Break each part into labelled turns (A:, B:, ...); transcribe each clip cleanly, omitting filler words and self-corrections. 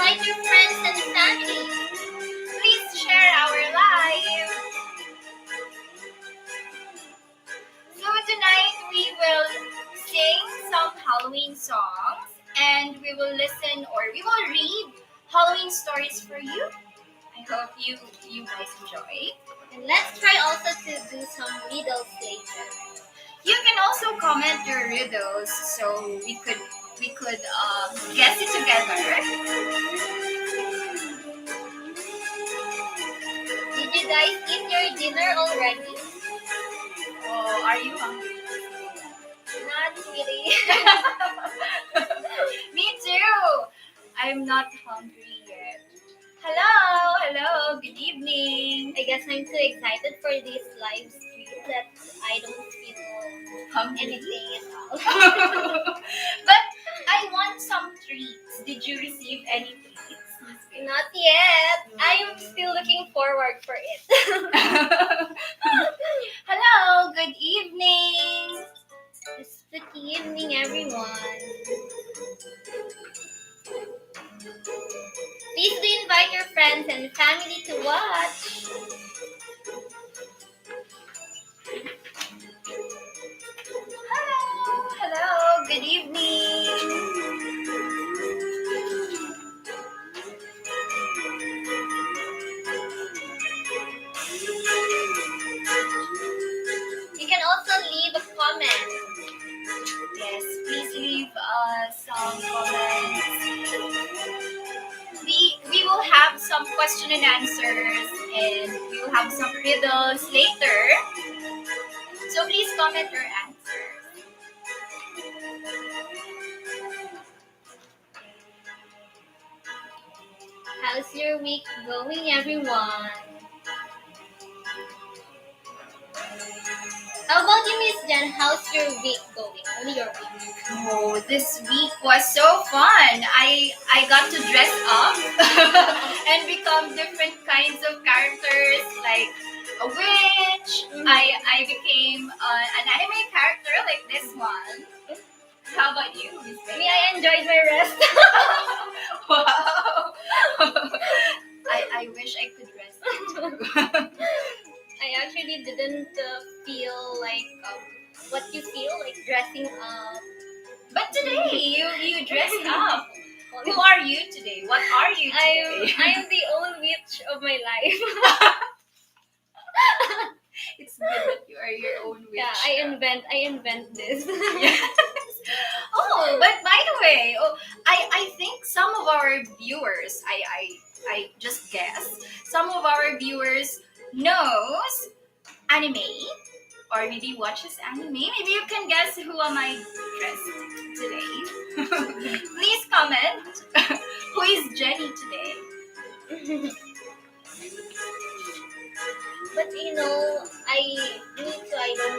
A: invite your friends and family.
B: Please share our live. So tonight we will sing some Halloween songs and we will listen or we will read Halloween stories for you. I hope you guys enjoy.
A: And let's try also to do some riddles later.
B: You can also comment your riddles so we could guess it together.
A: Did you guys eat your dinner already?
B: Oh, are you hungry?
A: Not really.
B: Me too. I'm not hungry yet. Hello, good evening.
A: I guess I'm too excited for this live stream that I don't feel
B: Hungry?
A: anything at all.
B: But I want some treats. Did you receive any treats?
A: Not yet. I am still looking forward for it.
B: Hello, good evening.
A: Good evening, everyone. Please do invite your friends and family to watch.
B: Hello, good evening.
A: You can also leave a comment.
B: Yes, please leave some comments. We will have some question and answers and we will have some riddles later. So please comment your answers.
A: How's your week going, everyone? How about you, Miss Jen? How's your week going? Only your week.
B: Oh, this week was so fun. I got to dress up and become different kinds of characters like a witch.
A: Mhm.
B: I became an anime character like this one. How about you, Miss May?
A: Me, I enjoyed my rest.
B: Wow. I wish I could rest too.
A: I actually didn't feel like what you feel like dressing up.
B: But today you dressed up. Who are you today? What are you today?
A: I am the old witch of my life.
B: It's good that you are your own witch.
A: Yeah, I invent this.
B: Yes. Oh, but by the way, I think some of our viewers, I just guessed, some of our viewers knows anime or maybe watches anime. Maybe you can guess who am I dressed today. Please comment who is Jenny today.
A: But you know, I don't also know.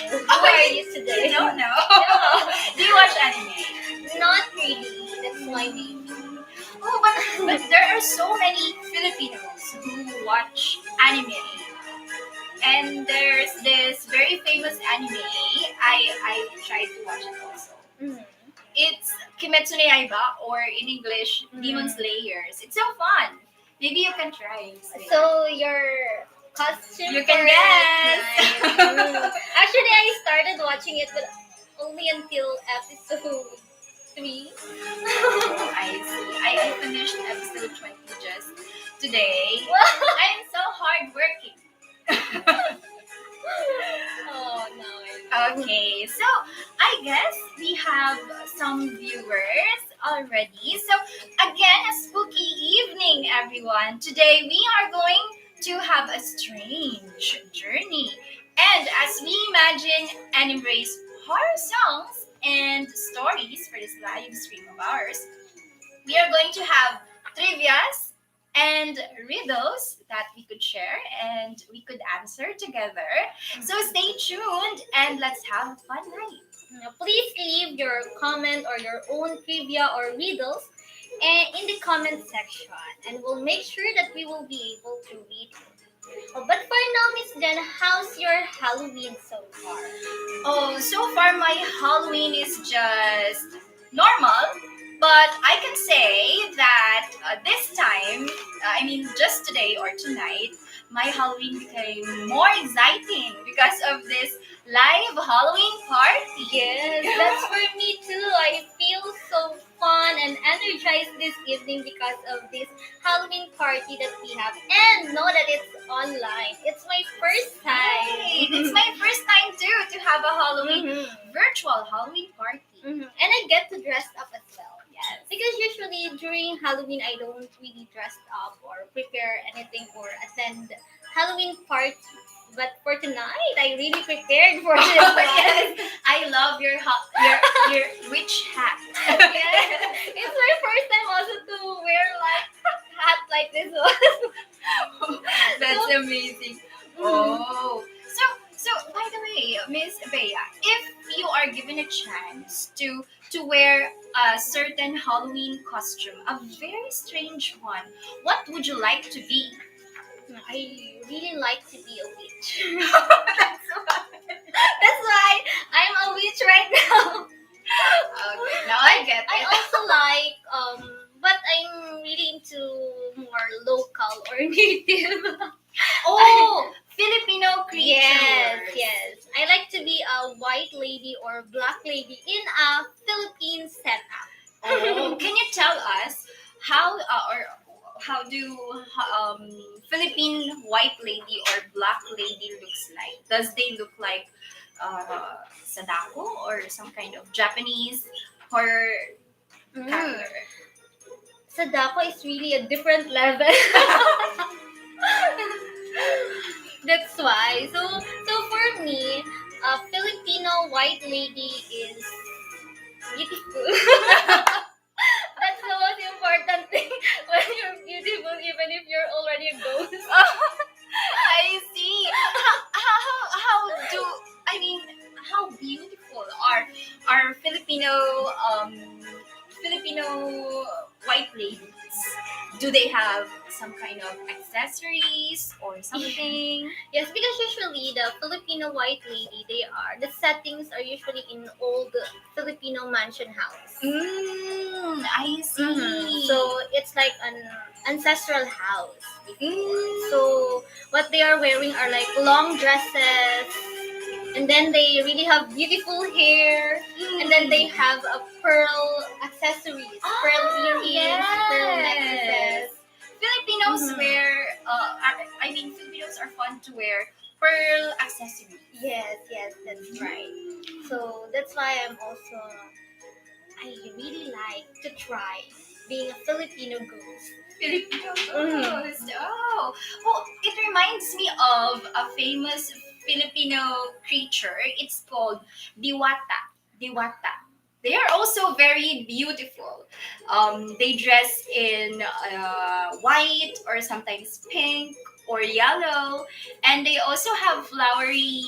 A: Who
B: Oh,
A: are you today?
B: You don't know.
A: No.
B: Do you watch anime?
A: Not really. That's my name.
B: Oh, but there are so many Filipinos who watch anime. And there's this very famous anime. I tried to watch it also.
A: Mm.
B: It's Kimetsu no Yaiba, or in English, Demon Slayers. It's so fun. Maybe you can try.
A: So your costume.
B: You can
A: for
B: guess.
A: it, nice. Actually, I started watching it, but only until episode 3.
B: Oh, I see. I finished episode 20 just today. I'm so hardworking.
A: Oh no.
B: Okay, so I guess we have some viewers already. So again, a spooky evening, everyone. Today we are going to have a strange journey. And as we imagine and embrace horror songs and stories for this live stream of ours, we are going to have trivias and riddles that we could share and we could answer together. So stay tuned and let's have a fun night.
A: Now, please leave your comment or your own trivia or riddles in the comment section, and we'll make sure that we will be able to read it. Oh, but for now, Miss Jen, how's your Halloween so far?
B: Oh, so far my Halloween is just normal, but I can say that this time, just today or tonight, my Halloween became more exciting because of this live Halloween party.
A: Yes, that's for me too. I feel so fun and energized this evening because of this Halloween party that we have. And know that it's online. It's my first
B: Right. It's
A: time.
B: my first time too to have a Halloween
A: Mhm.
B: virtual Halloween party.
A: Mhm. And I get to dress up as well.
B: Yes.
A: Because usually during Halloween, I don't really dress up or prepare anything or attend Halloween party. But for tonight, I really prepared for this
B: Oh,
A: one.
B: yes. I love your witch hat.
A: Yes. It's my first time also to wear like hat like this one.
B: That's
A: So,
B: amazing.
A: mm,
B: Oh, so by the way, Miss Bea, if you are given a chance to wear a certain Halloween costume, a very strange one, what would you like to be?
A: I really like to be a witch.
B: That's why.
A: That's why I'm a witch right now.
B: Okay, now I get
A: I
B: it.
A: also like but I'm really into more local or native.
B: Oh, Filipino creatures.
A: Yes. I like to be a white lady or black lady in a Philippine setup.
B: Oh, can you tell us how or how do Philippine white lady or black lady looks like? Does they look like Sadako or some kind of Japanese horror
A: Mm.
B: character?
A: Sadako is really a different level. That's why. So for me, a Filipino white lady is beautiful. That's the most important thing when you're beautiful, even if you're already a ghost.
B: I see. How do I mean how beautiful are um Filipino white ladies? Do they have some kind of accessories or something?
A: Yes, because usually the Filipino white lady, the settings are usually in old Filipino mansion house.
B: I see.
A: So it's like an ancestral house.
B: Mm.
A: So what they are wearing are like long dresses, and then they really have beautiful hair, and then they have a pearl accessories, pearl earrings, pearl necklaces.
B: Filipinos
A: Mhm.
B: wear, Filipinos are fun to wear pearl accessories.
A: Yes, that's right. So that's why I really like to try being a Filipino ghost.
B: Filipino
A: Mhm.
B: ghost. Oh, well, it reminds me of a famous Filipino creature. It's called Diwata. Diwata. They are also very beautiful. They dress in white or sometimes pink or yellow, and they also have flowery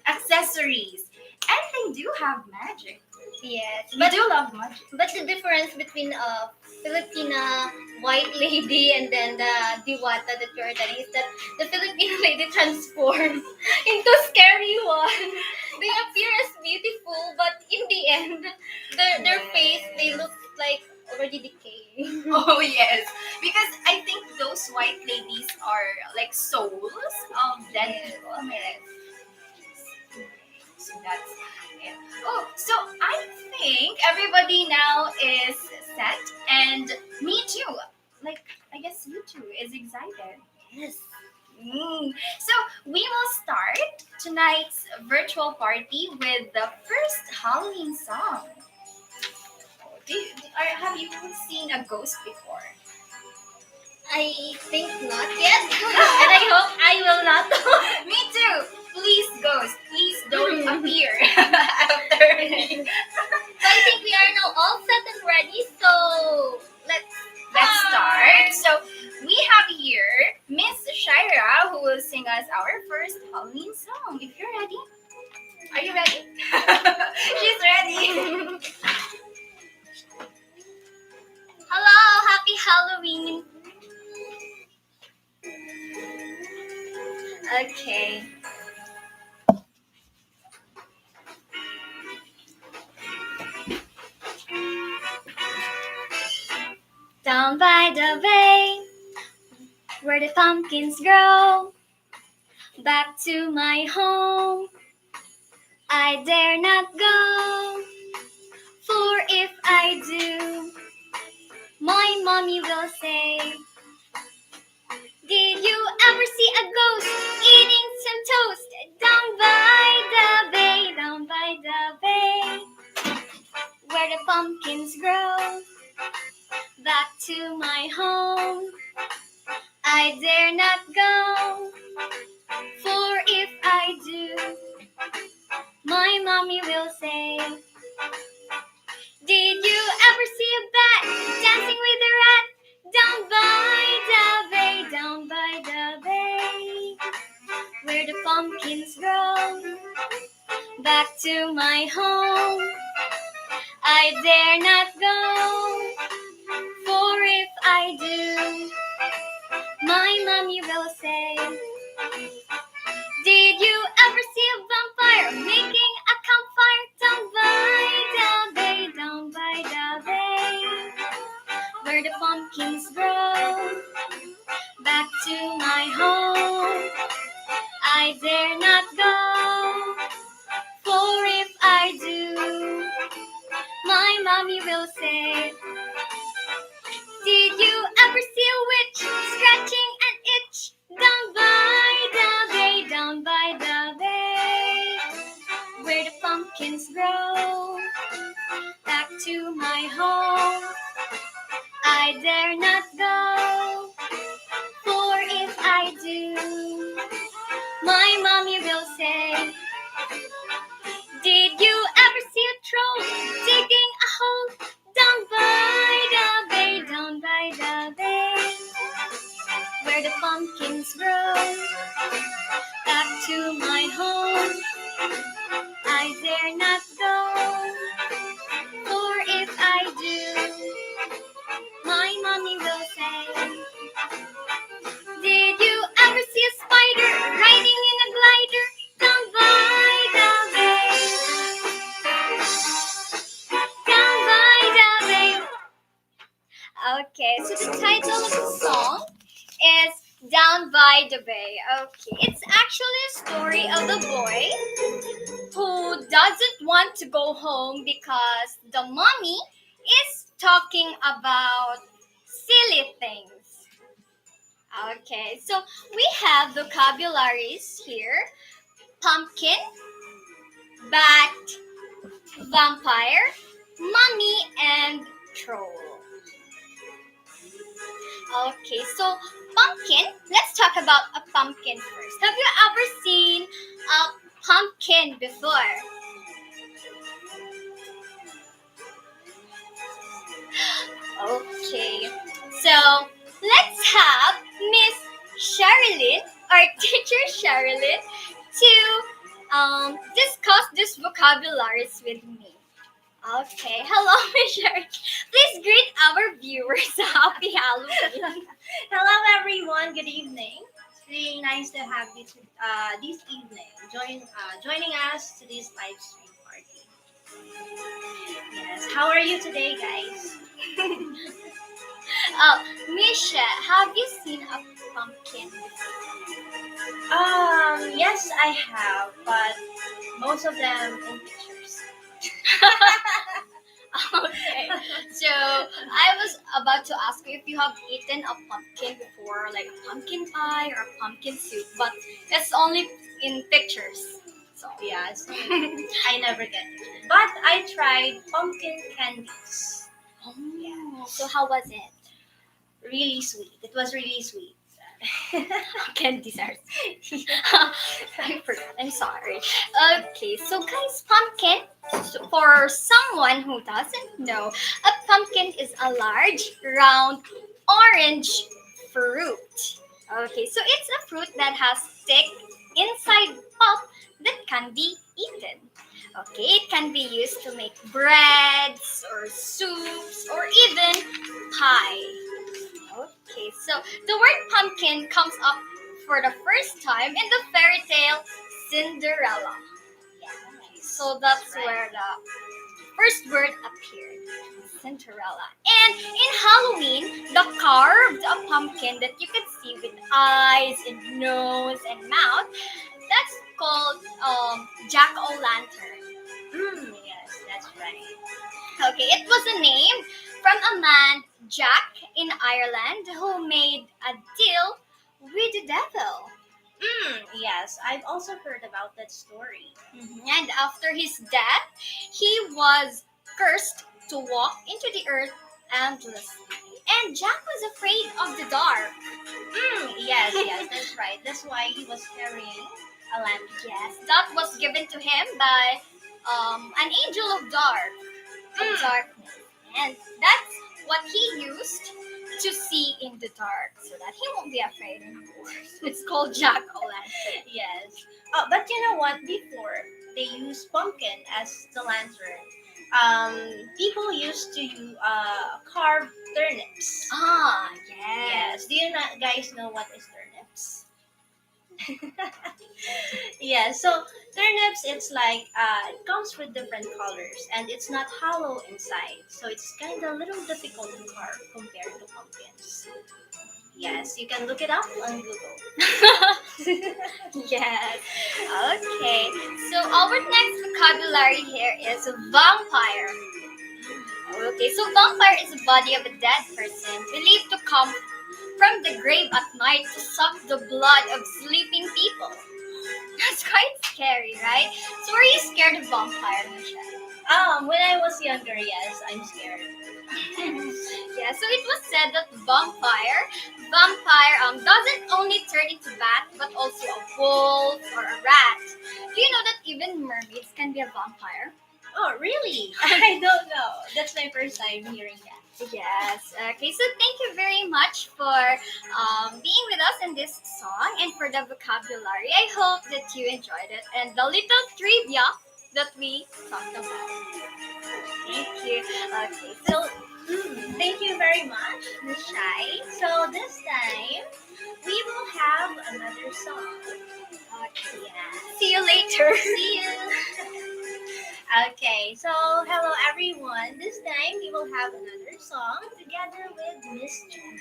B: accessories, and they do have magic.
A: Yes,
B: We do love magic.
A: but the difference between a Filipina white lady and then the diwata that you're telling is that the Filipino lady transforms into scary one. They appear as beautiful, but in the end, their face they look like already decaying.
B: Oh yes, because I think those white ladies are like souls of dead
A: Yes.
B: people. Yes. So that's it. Oh, so I think everybody now is set, and me too. Like I guess you too is excited.
A: Yes.
B: So we will start tonight's virtual party with the first Halloween song. Have you seen a ghost before?
A: I think not yet, and I hope I will not.
B: Me too. Please, ghost, please don't appear after me.
A: So I think we are now all set and ready. So
B: Let's start. So we have here Miss Shira who will sing us our first Halloween song. If you're ready, are you ready? She's ready.
A: Hello, happy Halloween. Okay.
B: Down by the bay, where the pumpkins grow, back to my home, I dare not go. For if I do, my mommy will say, did you ever see a ghost eating some toast down by the bay, down by the bay, where the pumpkins grow, back to my home, I dare not go. For if I do, my mommy will say, did you ever see a bat dancing with a rat down by the bay, down by the bay, where the pumpkins grow, back to my home, I dare not go. For if I do, my mommy will say, did you ever see a vampire making a campfire down by the bay, down by the bay, where the pumpkins grow, back to my home, I dare not go. For if I do, my mommy will say, did you ever see a witch scratching an itch down by the bay, down by the bay, where the pumpkins grow, back to my home, I dare not go. For if I do, my mommy will say, did you ever see a troll digging a hole down by the bay, down by the bay, where the pumpkins grow, back to my home, I dare not go. For if I do, my mommy will say, did you ever see a spider riding in a glider down by the bay, down by the bay? Okay, so the title of the song is Down by the Bay. Okay, it's actually a story of the boy who doesn't want to go home because the mommy is talking about silly things. Okay, so we have vocabularies here: pumpkin, bat, vampire, mummy, and troll. Okay, so pumpkin, let's talk about a pumpkin first. Have you ever seen a pumpkin before? Okay, so let's have Miss Sherilyn, our teacher Sherilyn, to discuss these vocabularies with me. Okay, hello, Miss Sherilyn. Please greet our viewers. Happy Halloween.
C: Hello, everyone. Good evening. It's really nice to have you this evening. Joining us to this live stream party. Yes. How are you today, guys?
B: Misha, have you seen a pumpkin before?
C: Yes, I have, but most of them in pictures.
B: Okay, so I was about to ask you if you have eaten a pumpkin before, like a pumpkin pie or a pumpkin soup, but it's only in pictures. So
C: Yes, I never get it. But I tried pumpkin candies.
B: oh, so how was it?
C: Really sweet. It was really sweet.
B: Candy desserts. I forgot. I'm sorry. Okay, so guys, pumpkin. So for someone who doesn't know, a pumpkin is a large, round, orange fruit. Okay, so it's a fruit that has thick inside pulp that can be eaten. Okay, it can be used to make breads or soups or even pie. Okay, so the word pumpkin comes up for the first time in the fairy tale Cinderella. Okay, so that's where the first word appeared, Cinderella. And in Halloween,
A: carved a pumpkin that you could see with eyes and nose and mouth. That's called Jack O' Lantern.
C: Yes, that's right.
A: Okay, it was a name from a man, Jack, in Ireland, who made a deal with the devil.
C: Yes, I've also heard about that story.
A: And after his death, he was cursed to walk into the earth endlessly. And Jack was afraid of the dark.
C: Yes, yes, that's right. That's why he was carrying a lantern.
A: Yes, that was given to him by an angel of darkness. And that's what he used to see in the dark so that he won't be afraid anymore. It's called Jack O' Lantern.
C: Yes. Oh, but you know what? Before they used pumpkin as the lantern, people used to carve turnips.
A: Ah,
C: Yes. Do you not guys know what is turnips? Yeah. So turnips, it's like it comes with different colors, and it's not hollow inside, so it's kind of a little difficult to carve compared to pumpkins. Yes, you can look it up on Google.
A: Yes. Okay. So our next vocabulary here is vampire. Okay, so vampire is the body of a dead person believed to come from the grave at night to suck the blood of sleeping people. That's quite scary, right? So are you scared of vampire, Michelle?
C: When I was younger, yes, I'm scared.
A: Yeah, so it was said that vampire doesn't only turn into bat but also a wolf or a rat. Do you know that even mermaids can be a vampire?
C: Oh, really? I don't know. That's my first time hearing that.
A: Yes. Okay, so thank you very much for being with us in this song and for the vocabulary. I hope that you enjoyed it and the little trivia that we talked about. Thank you. Okay, so
C: Thank you very much,
A: Miss Shai.
C: So this time we will have another song.
A: Okay.
C: Yeah.
A: See you later.
C: See you. Okay, so hello everyone. This time we will have another song together with Miss Jen.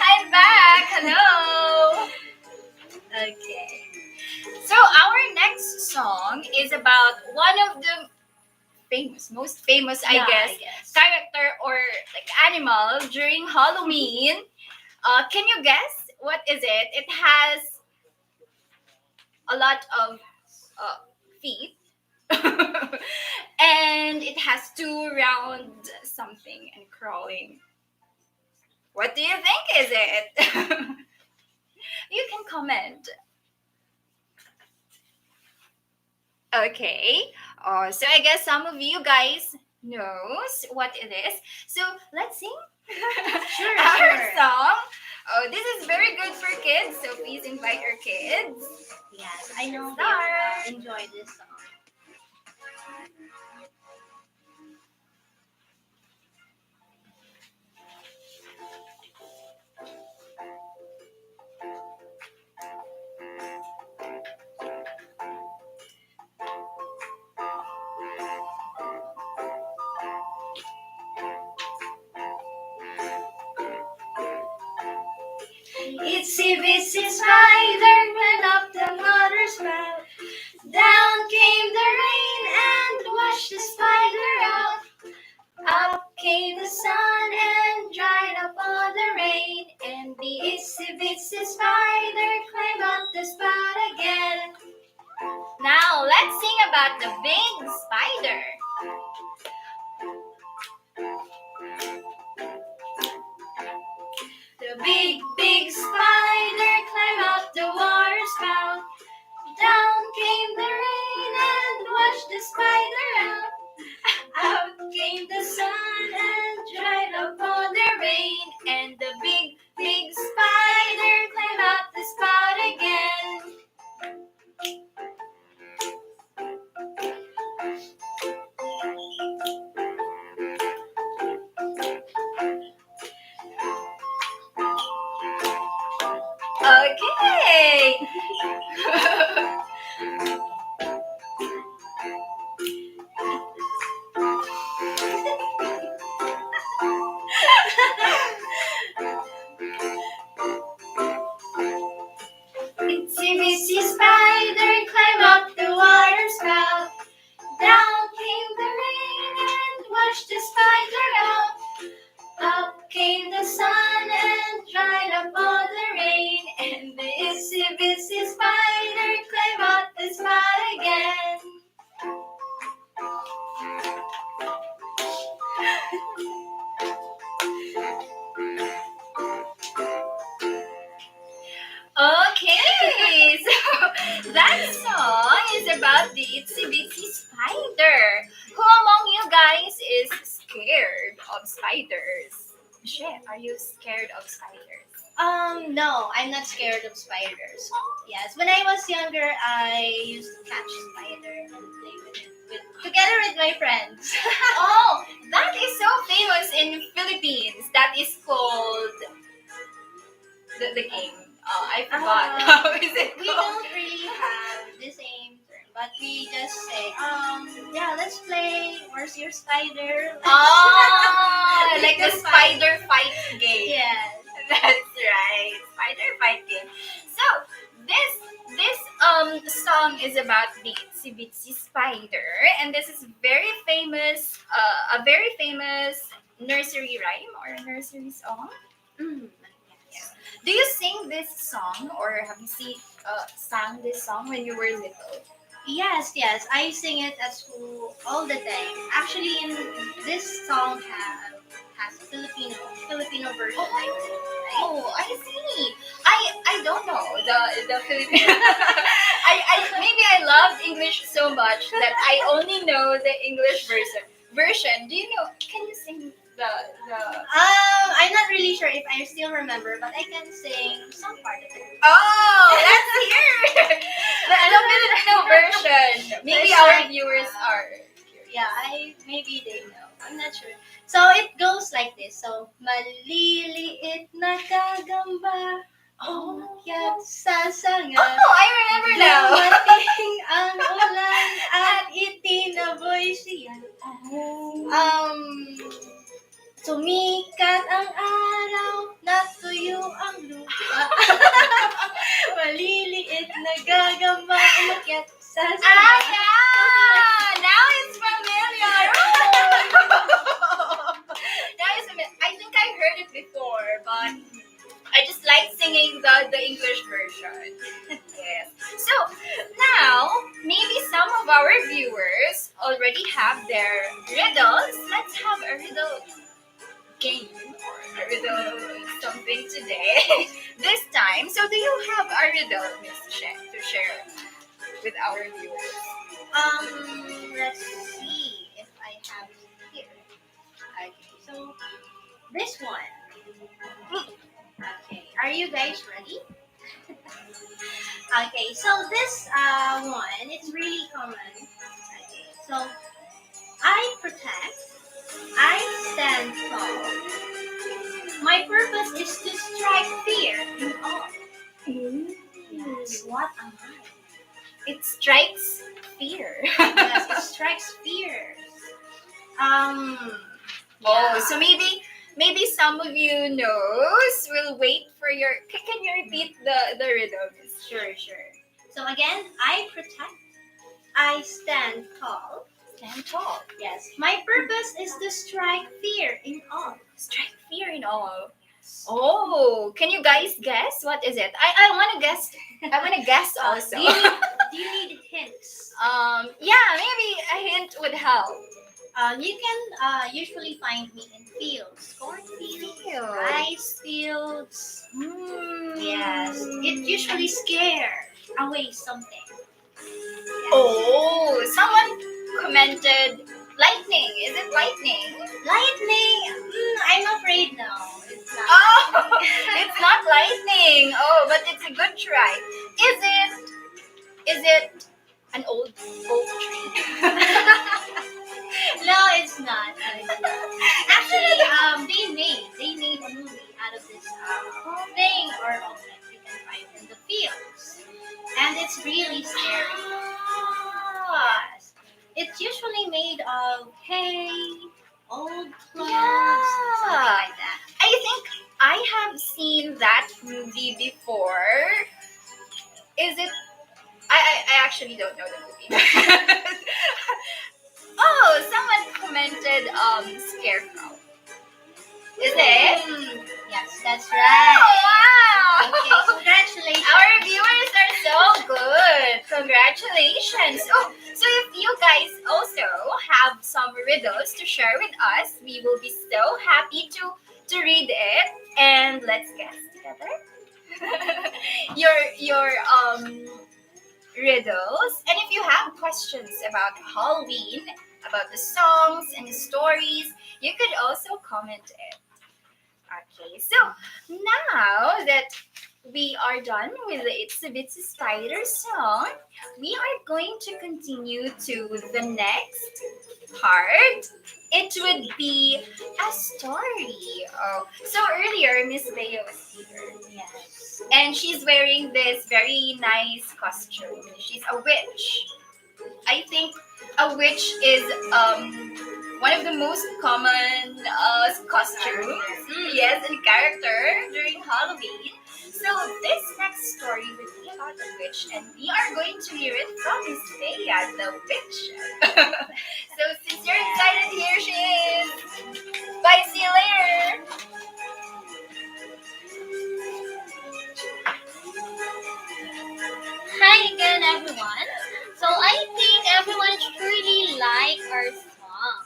B: I'm back. Hello.
C: Okay.
B: So our next song is about one of the most famous, I
C: Yeah,
B: guess,
C: I guess.
B: character or like animal during Halloween. Can you guess what is it? It has a lot of feet, and it has two round something and crawling. What do you think is it? You can comment. Okay. So I guess some of you guys knows what it is. So let's sing
C: Sure,
B: our
C: sure.
B: song. Oh, this is very good for kids. So please invite your kids.
C: Yes, I know
B: Start.
C: they enjoy this song. Itsy bitsy spider went up the mother's spout. Down came the rain and washed the spider out. Up came the sun and dried up all the rain. And the itsy bitsy spider climbed up the spout again.
B: Now let's sing about the big spider.
C: The big spider climbed up the water spout. Down came the rain and washed the spider out. Out came the sun and dried up all the rain. And the big spider climbed up the spout again.
B: Okay, so that song is about the itsy bitsy spider. Who among you guys is scared of spiders? Michelle, are you scared of spiders?
C: No, I'm not scared of spiders. Yes, when I was younger, I used to catch spider and play with it together with my friends.
B: Oh, that is so famous in Philippines. That is called the game. I forgot.
C: Uh,
B: How is it
C: We
B: called?
C: don't really have the same term, but we just say, yeah, let's play. Where's your spider?
B: Oh, like the
C: Let's fight.
B: spider fight game.
C: Yes.
B: That's right, spider fight game. So this song is about the itsy bitsy spider, and this is very famous, a very famous nursery rhyme or a nursery song.
C: Mm,
B: Yes. Do you sing this song, or have you sang this song when you were little?
C: yes, yes. I sing it at school all the time. Actually, in this song has a Filipino version. I think, right?
B: Oh, I see. I don't know the Filipino. I maybe I loved English so much that I only know the English version. Do you know? Can you sing the?
C: I'm not really sure if I still remember, but I can sing some part of it.
B: Oh, let's hear the Filipino version. Maybe
C: Let's
B: our
C: try.
B: viewers are.
C: Yeah, maybe they know. I'm not sure. So it goes like this. So maliliit na gagamba, umakyat sa sanga.
B: Oh, I remember now.
C: Dumating ang ulan at itinaboy siya. Um, Sumikat ang araw, natuyo ang lupa. Maliliit na gagamba, umakyat sa
B: Ah,
C: sanga.
B: yeah! Now it's familiar. Now it's familiar. I think I heard it before, but I just like singing the English version. Yes. So now maybe some of our viewers already have their riddles. Let's have a riddle game or a riddle something today. This time. So do you have a riddle, Miss Shen, to share with our viewers?
C: Let's see if I have it here. Okay, so this one. Okay, are you guys ready? Okay, so this one, it's really common. Okay, so I protect, I stand tall. My purpose is to strike fear in all. Yes, what am I?
B: It strikes fear.
C: Yes, it strikes fear.
B: Oh,
C: Yeah.
B: so maybe some of you knows. We'll wait for your. Can you repeat the riddle, Miss?
C: Sure, sure. So again, I protect, I stand tall.
B: Stand tall.
C: Yes, my purpose is to strike fear in all.
B: Strike fear in all. Oh, can you guys guess what is it? I want to guess. I want to guess also.
C: Do you need hints?
B: Yeah, maybe a hint would help.
C: You can usually find me in fields, cornfields,
B: Fields.
C: rice fields.
B: Hmm.
C: Yes, it usually scare away something. Yes.
B: Oh, someone commented lightning. Is it lightning?
C: Lightning. I'm afraid no. It's not.
B: Oh, it's not lightning. Oh, but it's a good try. Is it an old oak tree?
C: No, it's not. Actually, they made a movie out of this thing or object you can find in the fields, and it's really scary. Yes, it's usually made of hay, old clothes, something like that.
B: I think I have seen that movie before. Is it? I actually don't know the movie. Oh, someone commented scarecrow. Is it?
C: Yes, that's right.
B: Oh, wow!
C: Okay, congratulations.
B: Our viewers are so So good. Congratulations. Oh, so if you guys also have some riddles to share with us, we will be so happy to read it and let's guess together. Your riddles. And if you have questions about Halloween, about the songs and the stories, you could also comment it. Okay, so now that we are done with the It's a Bitsy Spider song, we are going to continue to the next part. It would be a story. Oh, so earlier Miss Bea was here.
C: Yes.
B: And she's wearing this very nice costume. She's a witch. I think a witch is one of the most common costumes, yes, and character during Halloween. So this next story will be about a witch, and we are going to hear it from Miss Bea, the witch. So since you're excited, here she is. Bye, see you later.
A: Hi again, everyone. So I think everyone truly like our song.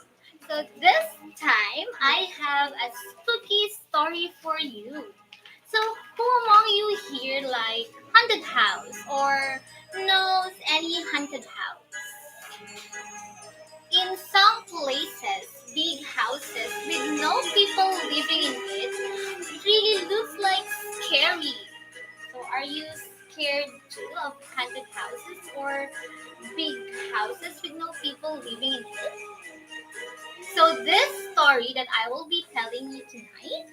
A: So this time I have a spooky story for you. So who among you here like haunted house or knows any haunted house? In some places, big houses with no people living in it really looks like scary. So are you scared too of haunted houses or big houses with no people living in it? So this story that I will be telling you tonight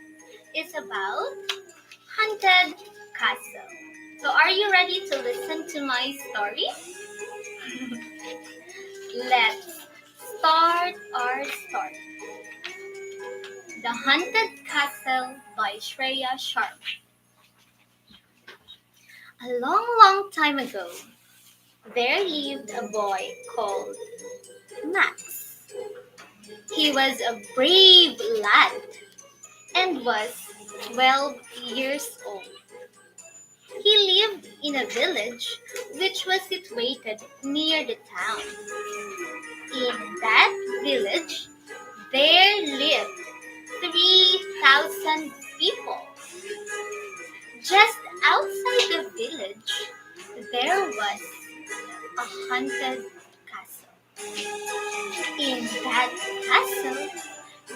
A: is about haunted castle. So are you ready to listen to my story? Let's start our story. The Haunted Castle by Shreya Sharp. A long, long time ago, there lived a boy called Max. He was a brave lad and was 12 years old. He lived in a village which was situated near the town. In that village, there lived 3,000 people. Just outside the village, there was a haunted castle. In that castle,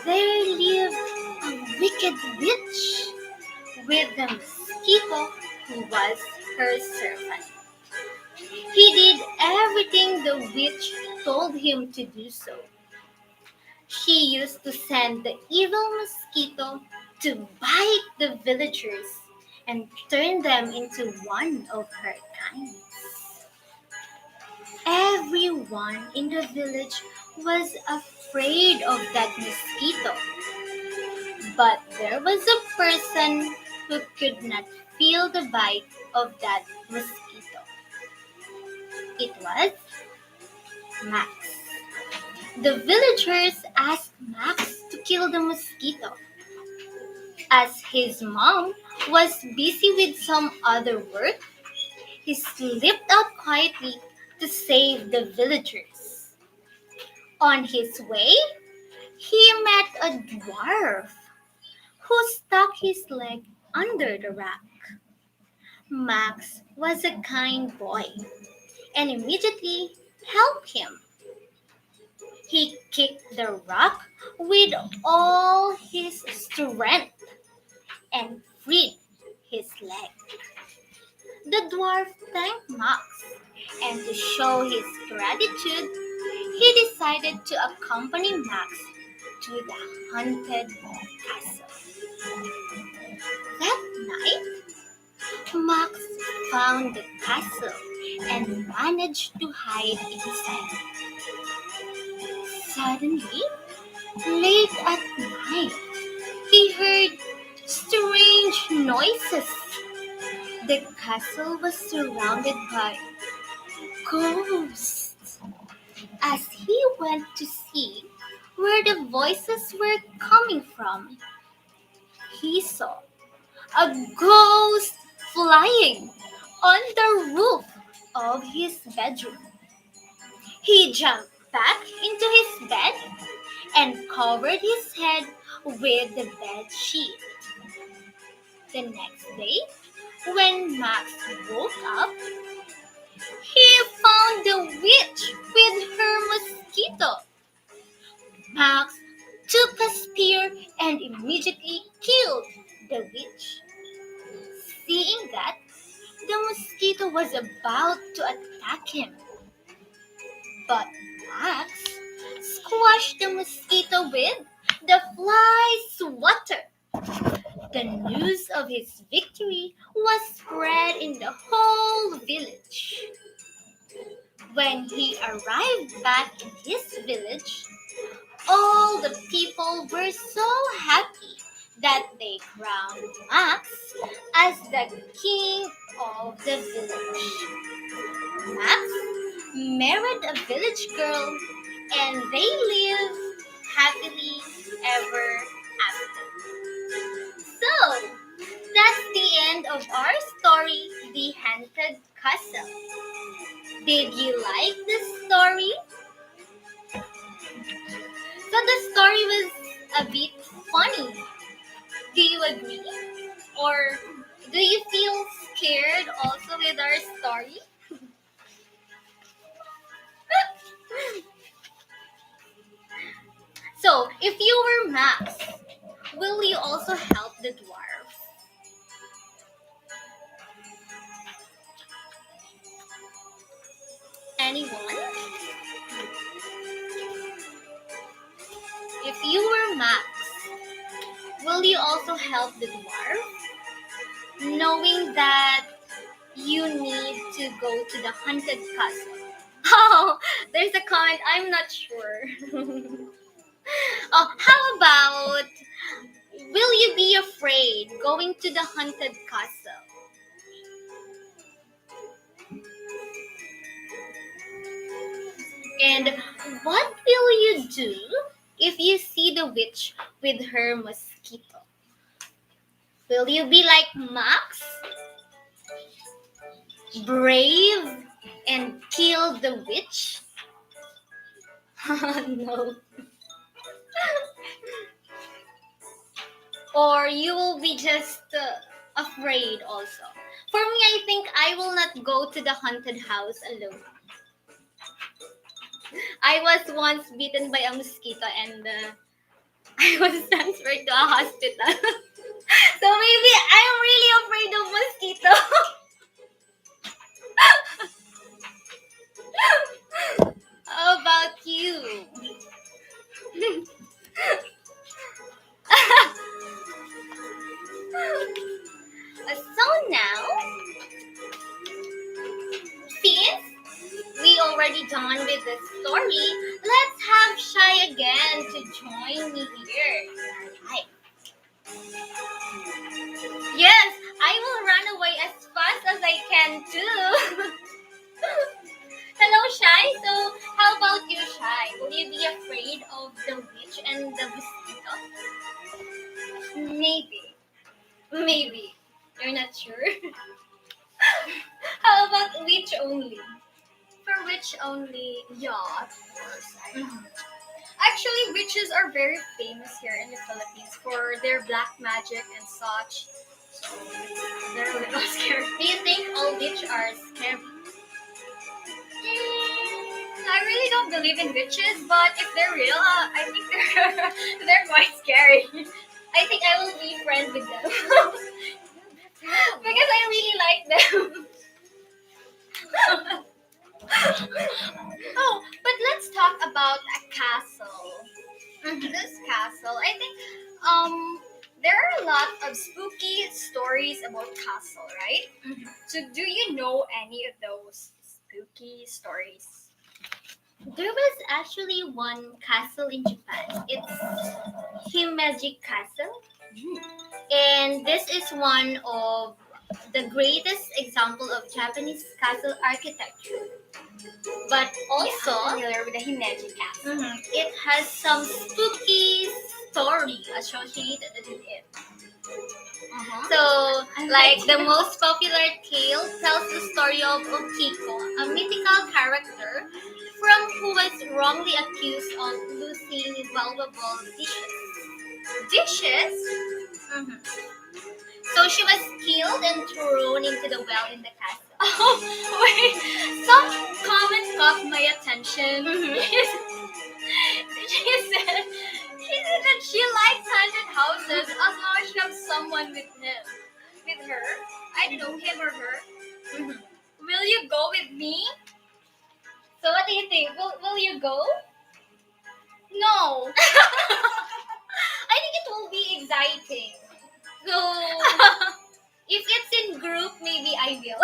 A: there lived a wicked witch with the mosquito who was her servant. He did everything the witch told him to do so. She used to send the evil mosquito to bite the villagers and turn them into one of her kind. Everyone in the village was afraid of that mosquito. But there was a person who could not feel the bite of that mosquito. It was Max. The villagers asked Max to kill the mosquito. As his mom was busy with some other work, he slipped out quietly to save the villagers. On his way, he met a dwarf who stuck his leg under the rock. Max was a kind boy and immediately helped him. He kicked the rock with all his strength and freed his leg. The dwarf thanked Max, and to show his gratitude, he decided to accompany Max to the haunted castle. That night, Max found the castle and managed to hide inside. Suddenly, late at night, he heard strange noises. The castle was surrounded by ghosts. As he went to see where the voices were coming from, he saw a ghost flying on the roof of his bedroom. He jumped back into his bed and covered his head with the bed sheet. The next day, when Max woke up, he found the witch with her mosquito. Max took a spear and immediately killed the witch. Seeing that, the mosquito was about to attack him, but Max squashed the mosquito with the fly swatter. The news of his victory was spread in the whole village. When he arrived back in his village, all the people were so happy that they crowned Max as the king of the village. Max married a village girl and they lived happily ever after. So, that's the end of our story, The Haunted Castle. Did you like the story? So the story was a bit funny. Do you agree? Or do you feel scared also with our story? So, if you were Max, will you also help the dwarf? Anyone? If you were Max, will you also help the dwarf? Knowing that you need to go to the haunted castle. Oh, there's a comment. I'm not sure. Oh, how about will you be afraid going to the haunted castle? And what will you do if you see the witch with her mosquito? Will you be like Max? Brave and kill the witch? No. Or you will be just afraid also. For me, I think I will not go to the haunted house alone. I was once bitten by a mosquito and I was transferred to a hospital. So maybe I'm really afraid of mosquito. How about you? So now, since we already done with the story, let's have Shy again to join me here. Hi. Yes, I will run away as fast as I can too. Hello, Shy. So, how about you, Shy? Will you be afraid of the witch and the mosquito? Maybe. Maybe. You're not sure? How about witch only? For witch only, yeah, of course. Actually, witches are very famous here in the Philippines for their black magic and such. So, they're a little scary. Do you think all witches are scary? I really don't believe in witches, but if they're real, I think they're quite scary. I think I will be friends with them because I really like them. Oh, but let's talk about a castle. This castle, I think, there are a lot of spooky stories about castle, right? So, do you know any of those spooky stories? There was actually one castle in Japan. It's Himeji Castle. And this is one of the greatest example of Japanese castle architecture. But also, I'm familiar with the Himeji Castle. It has some spooky story associated with it. So,
B: I
A: like
B: like
A: the
B: it.
A: most popular tale tells the story of Okiko, a mythical character from who was wrongly accused of losing valuable dishes.
B: Dishes?
A: Mhm. So she was killed and thrown into the well in the castle.
B: Oh, wait. Some comment caught my attention. She said that she likes haunted houses as long as she has someone with him. With her. I don't know, him or her.
A: Mhm.
B: Will you go with me?
A: So what do you think? Will you go?
B: No.
A: I think it will be exciting. So if it's in group, maybe I will.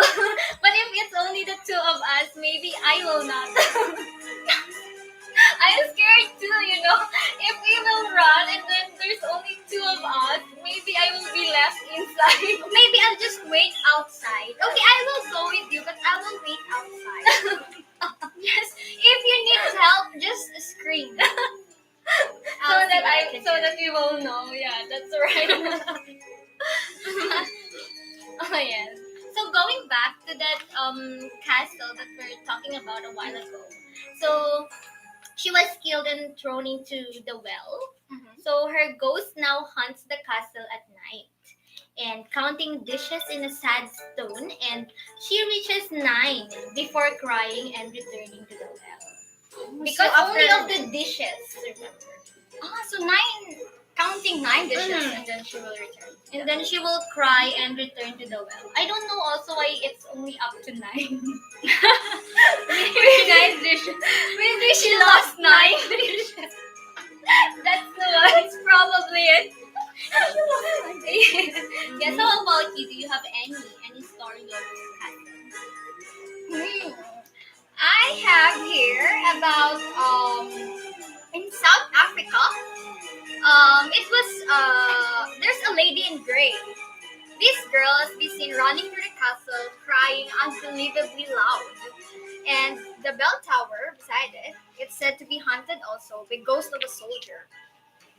A: But if it's only the two of us, maybe I will not.
B: I'm scared too, you know. If we will run and then there's only two of us, maybe I will be left inside.
A: Maybe I'll just wait outside.
B: Okay, I will go with you, but I will wait outside. Yes, if you need help, just scream.
A: So
B: I'll see
A: that
B: what I can
A: so
B: do.
A: that we will know. Yeah, that's right. Oh yes. So going back to that castle that we're talking about a while ago. So she was killed and thrown into the well.
B: Mhm.
A: So her ghost now haunts the castle at night and counting dishes in a sad stone, and she reaches 9 before crying and returning to the well. Because
B: So
A: only
B: after-
A: of the dishes, remember.
B: So 9, counting 9 dishes,
A: Mhm.
B: and then she will return.
A: And then she will cry and return to the well. I don't know also why it's only up to 9. Maybe 9 dishes.
B: Maybe she lost 9
A: dishes. That's the one.
B: That's probably it.
A: Yeah, so how about you? Do you have any story of castle?
B: I have here about in South Africa. It was there's a lady in gray. This girl has been seen running through the castle, crying unbelievably loud. And the bell tower beside it, it's said to be haunted also with ghost of a soldier.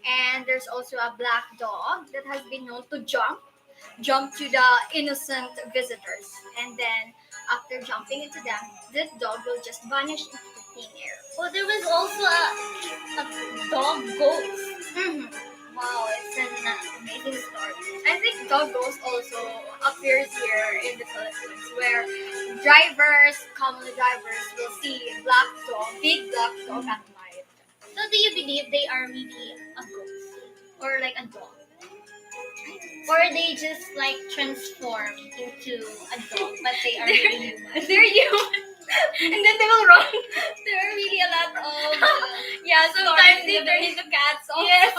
B: And there's also a black dog that has been known to jump to the innocent visitors. And then after jumping into them, this dog will just vanish into the thin air.
A: Oh, there was also a dog ghost.
B: Mhm.
A: Wow, it's an amazing story.
B: I think dog ghost also appears here in the Philippines, where common drivers, will see big black dog at night.
A: So do you believe they are really a ghost? Or like a dog? Or they just like transform into a dog, but they are really human?
B: They're human, and then they will run.
A: There are really a lot of
B: Yeah, sometimes
A: stories
B: they
A: in
B: turn
A: the-
B: into cats. Also.
A: Yes.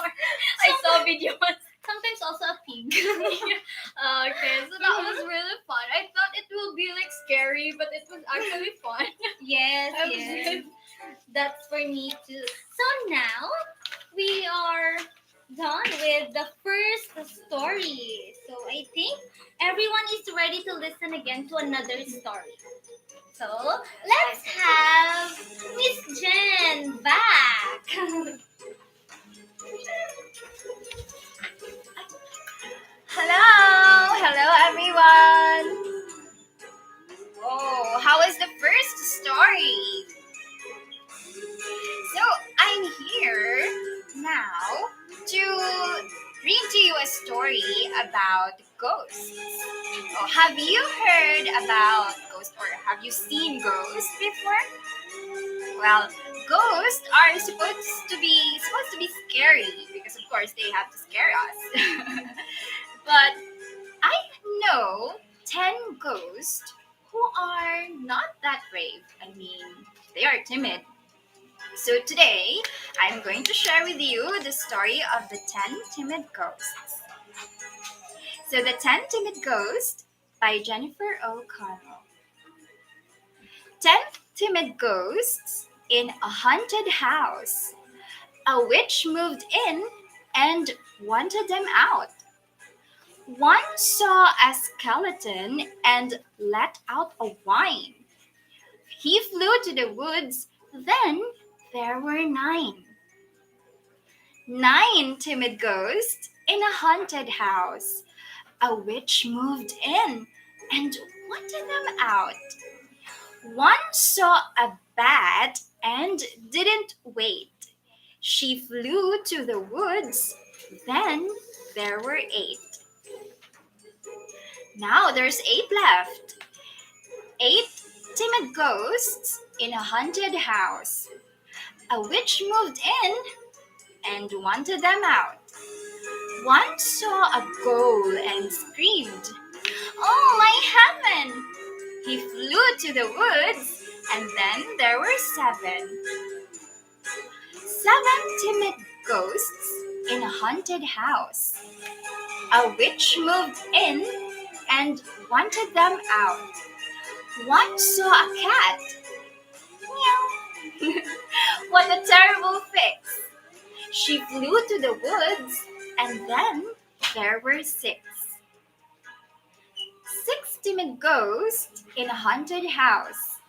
B: I saw videos.
A: sometimes also a pig.
B: Okay, so that was really fun. I thought it would be like scary, but it was actually fun.
A: Yes,
B: I was
A: yes.
B: really-
A: That's for me too. So now we are done with the first story. So I think everyone is ready to listen again to another story. So let's have Miss Jen back.
B: Hello everyone. Oh, how was the first story? So I'm here now to read to you a story about ghosts. Oh, have you heard about ghosts or have you seen ghosts before? Well, ghosts are supposed to be scary because of course they have to scare us. But I know 10 ghosts who are not that brave. I mean, they are timid. So today, I'm going to share with you the story of the 10 timid ghosts. So, the 10 timid ghosts by Jennifer O'Connell. 10 timid ghosts in a haunted house. A witch moved in and wanted them out. One saw a skeleton and let out a whine. He flew to the woods. Then there were 9. 9 timid ghosts in a haunted house. A witch moved in and wanted them out. One saw a bat and didn't wait. She flew to the woods. Then there were eight. Now there's eight left. Eight timid ghosts in a haunted house. A witch moved in and wanted them out. One saw a ghoul and screamed, "Oh, my heaven!" He flew to the woods, and then there were seven. Seven timid ghosts in a haunted house. A witch moved in and wanted them out. One saw a cat. Meow. What a terrible fix! She flew to the woods, and then there were six. Six timid ghosts in a haunted house.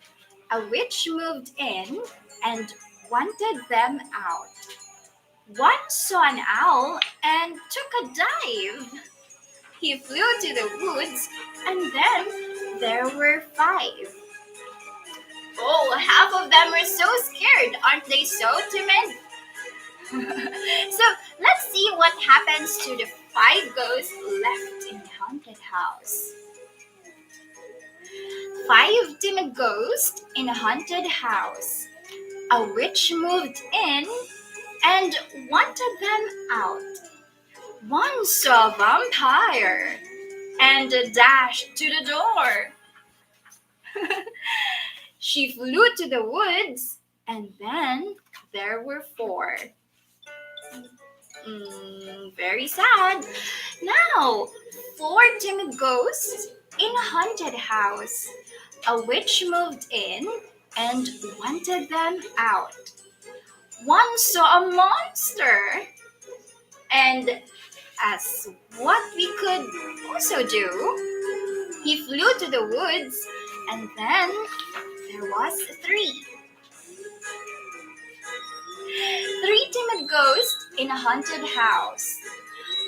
B: A witch moved in and wanted them out. One saw an owl and took a dive. He flew to the woods, and then there were five. Oh, half of them are so scared. Aren't they so timid? So let's see what happens to the five ghosts left in the haunted house. Five timid ghosts in a haunted house. A witch moved in and wanted them out. One saw a vampire and dashed to the door. She flew to the woods, and then there were four. Very sad. Now, four timid ghosts in a haunted house. A witch moved in and wanted them out. One saw a monster. And as what we could also do, he flew to the woods, and then there was three. Three timid ghosts in a haunted house.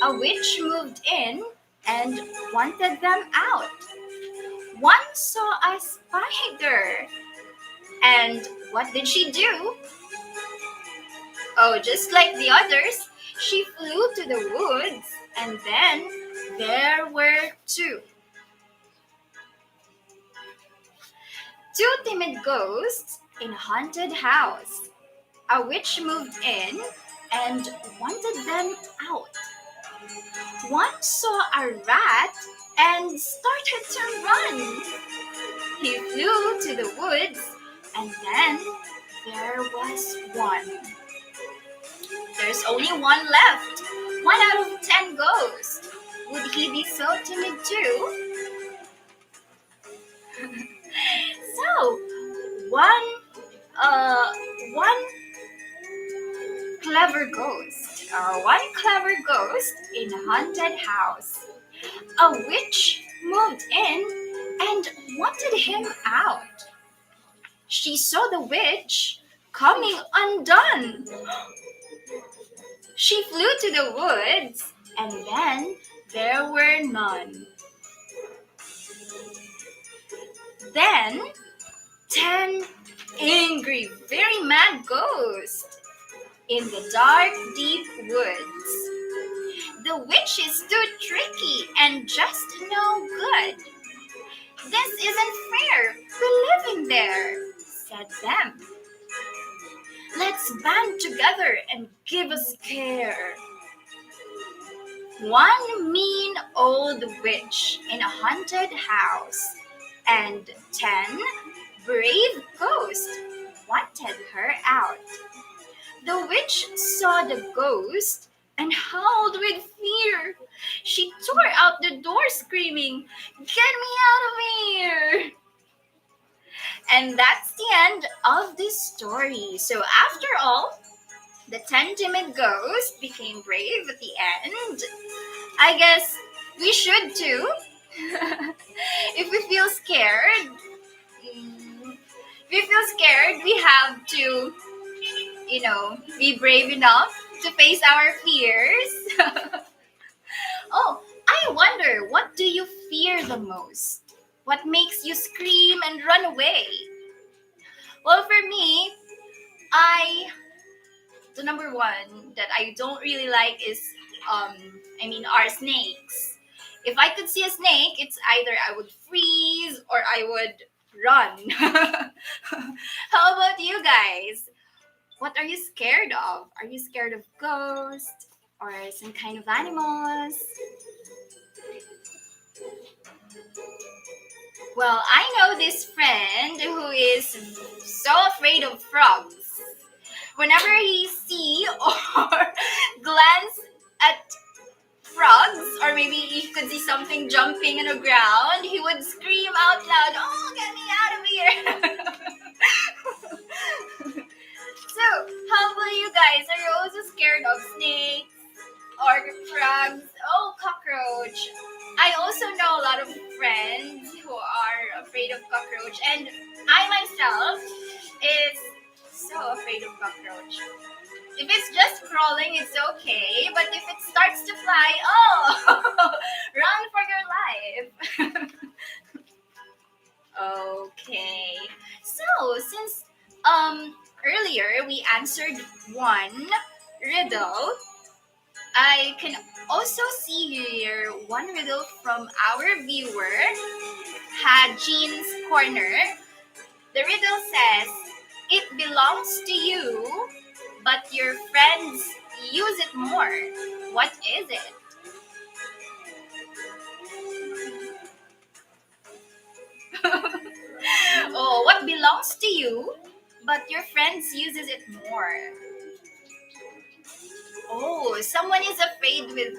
B: A witch moved in and wanted them out. One saw a spider. And what did she do? Oh, just like the others, she flew to the woods, and then there were two. Two timid ghosts in a haunted house. A witch moved in and wanted them out. One saw a rat and started to run. He flew to the woods, and then there was one. There's only one left. 1 out of 10 ghosts. Would he be so timid too? So, one clever ghost. One clever ghost in a haunted house. A witch moved in and wanted him out. She saw the witch coming undone. She flew to the woods, and then there were none. Then 10 angry, very mad ghosts in the dark, deep woods. The witch is too tricky and just no good. This isn't fair. We're living there, said them. Let's band together and give a scare. One mean old witch in a haunted house and 10 brave ghosts wanted her out. The witch saw the ghost and howled with fear. She tore out the door screaming, "Get me out of here!" And that's the end of this story. So after all, the 10 timid ghosts became brave at the end. I guess we should too. If we feel scared, we have to, be brave enough to face our fears. fear the most? What makes you scream and run away? Well, for me, I the number one that I don't really like is are snakes. If I could see a snake, it's either I would freeze or I would run. How about you guys? What are you scared of? Are you scared of ghosts or some kind of animals? Well, I know this friend who is so afraid of frogs. Whenever he see or glance at frogs, or maybe he could see something jumping on the ground, he would scream out loud, "Oh, get me out of here!" So, how about you guys? Are you also scared of snakes or frogs? Oh, cockroach. I also know a lot of friends who are afraid of cockroach, and I myself is so afraid of cockroach. If it's just crawling, it's okay, but if it starts to fly, oh, run for your life. Okay. So, since earlier we answered one riddle, I can also see here one riddle from our viewer, Hajin's Corner. The riddle says, "It belongs to you, but your friends use it more. What is it?" Oh, what belongs to you, but your friends uses it more? Oh, someone is afraid with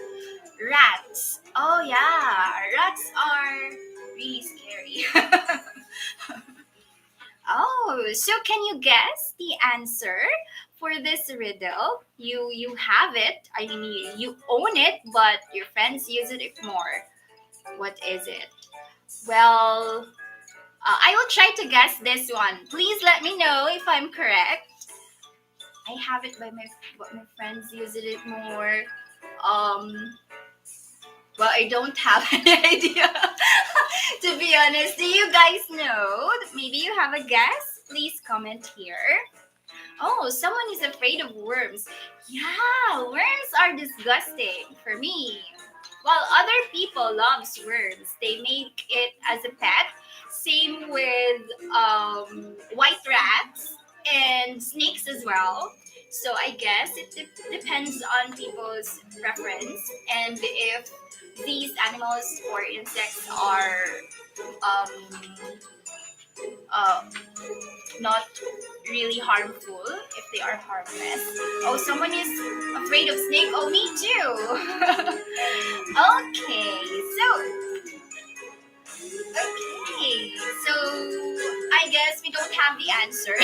B: rats. Oh yeah, rats are really scary. Oh, so can you guess the answer for this riddle? You have it. I mean, you own it, but your friends use it more. What is it? Well, I will try to guess this one. Please let me know if I'm correct. I have it by but my friends use it more. Um, well, I don't have any idea. To be honest, do you guys know? Maybe you have a guess? Please comment here. Oh, someone is afraid of worms. Yeah, worms are disgusting for me. While other people loves worms, they make it as a pet. Same with white rats and snakes as well. So I guess it depends on people's preference and if these animals or insects are um, uh, not really harmful, if they are harmless. Oh, someone is afraid of snake. Oh, me too. Okay, so I guess we don't have the answer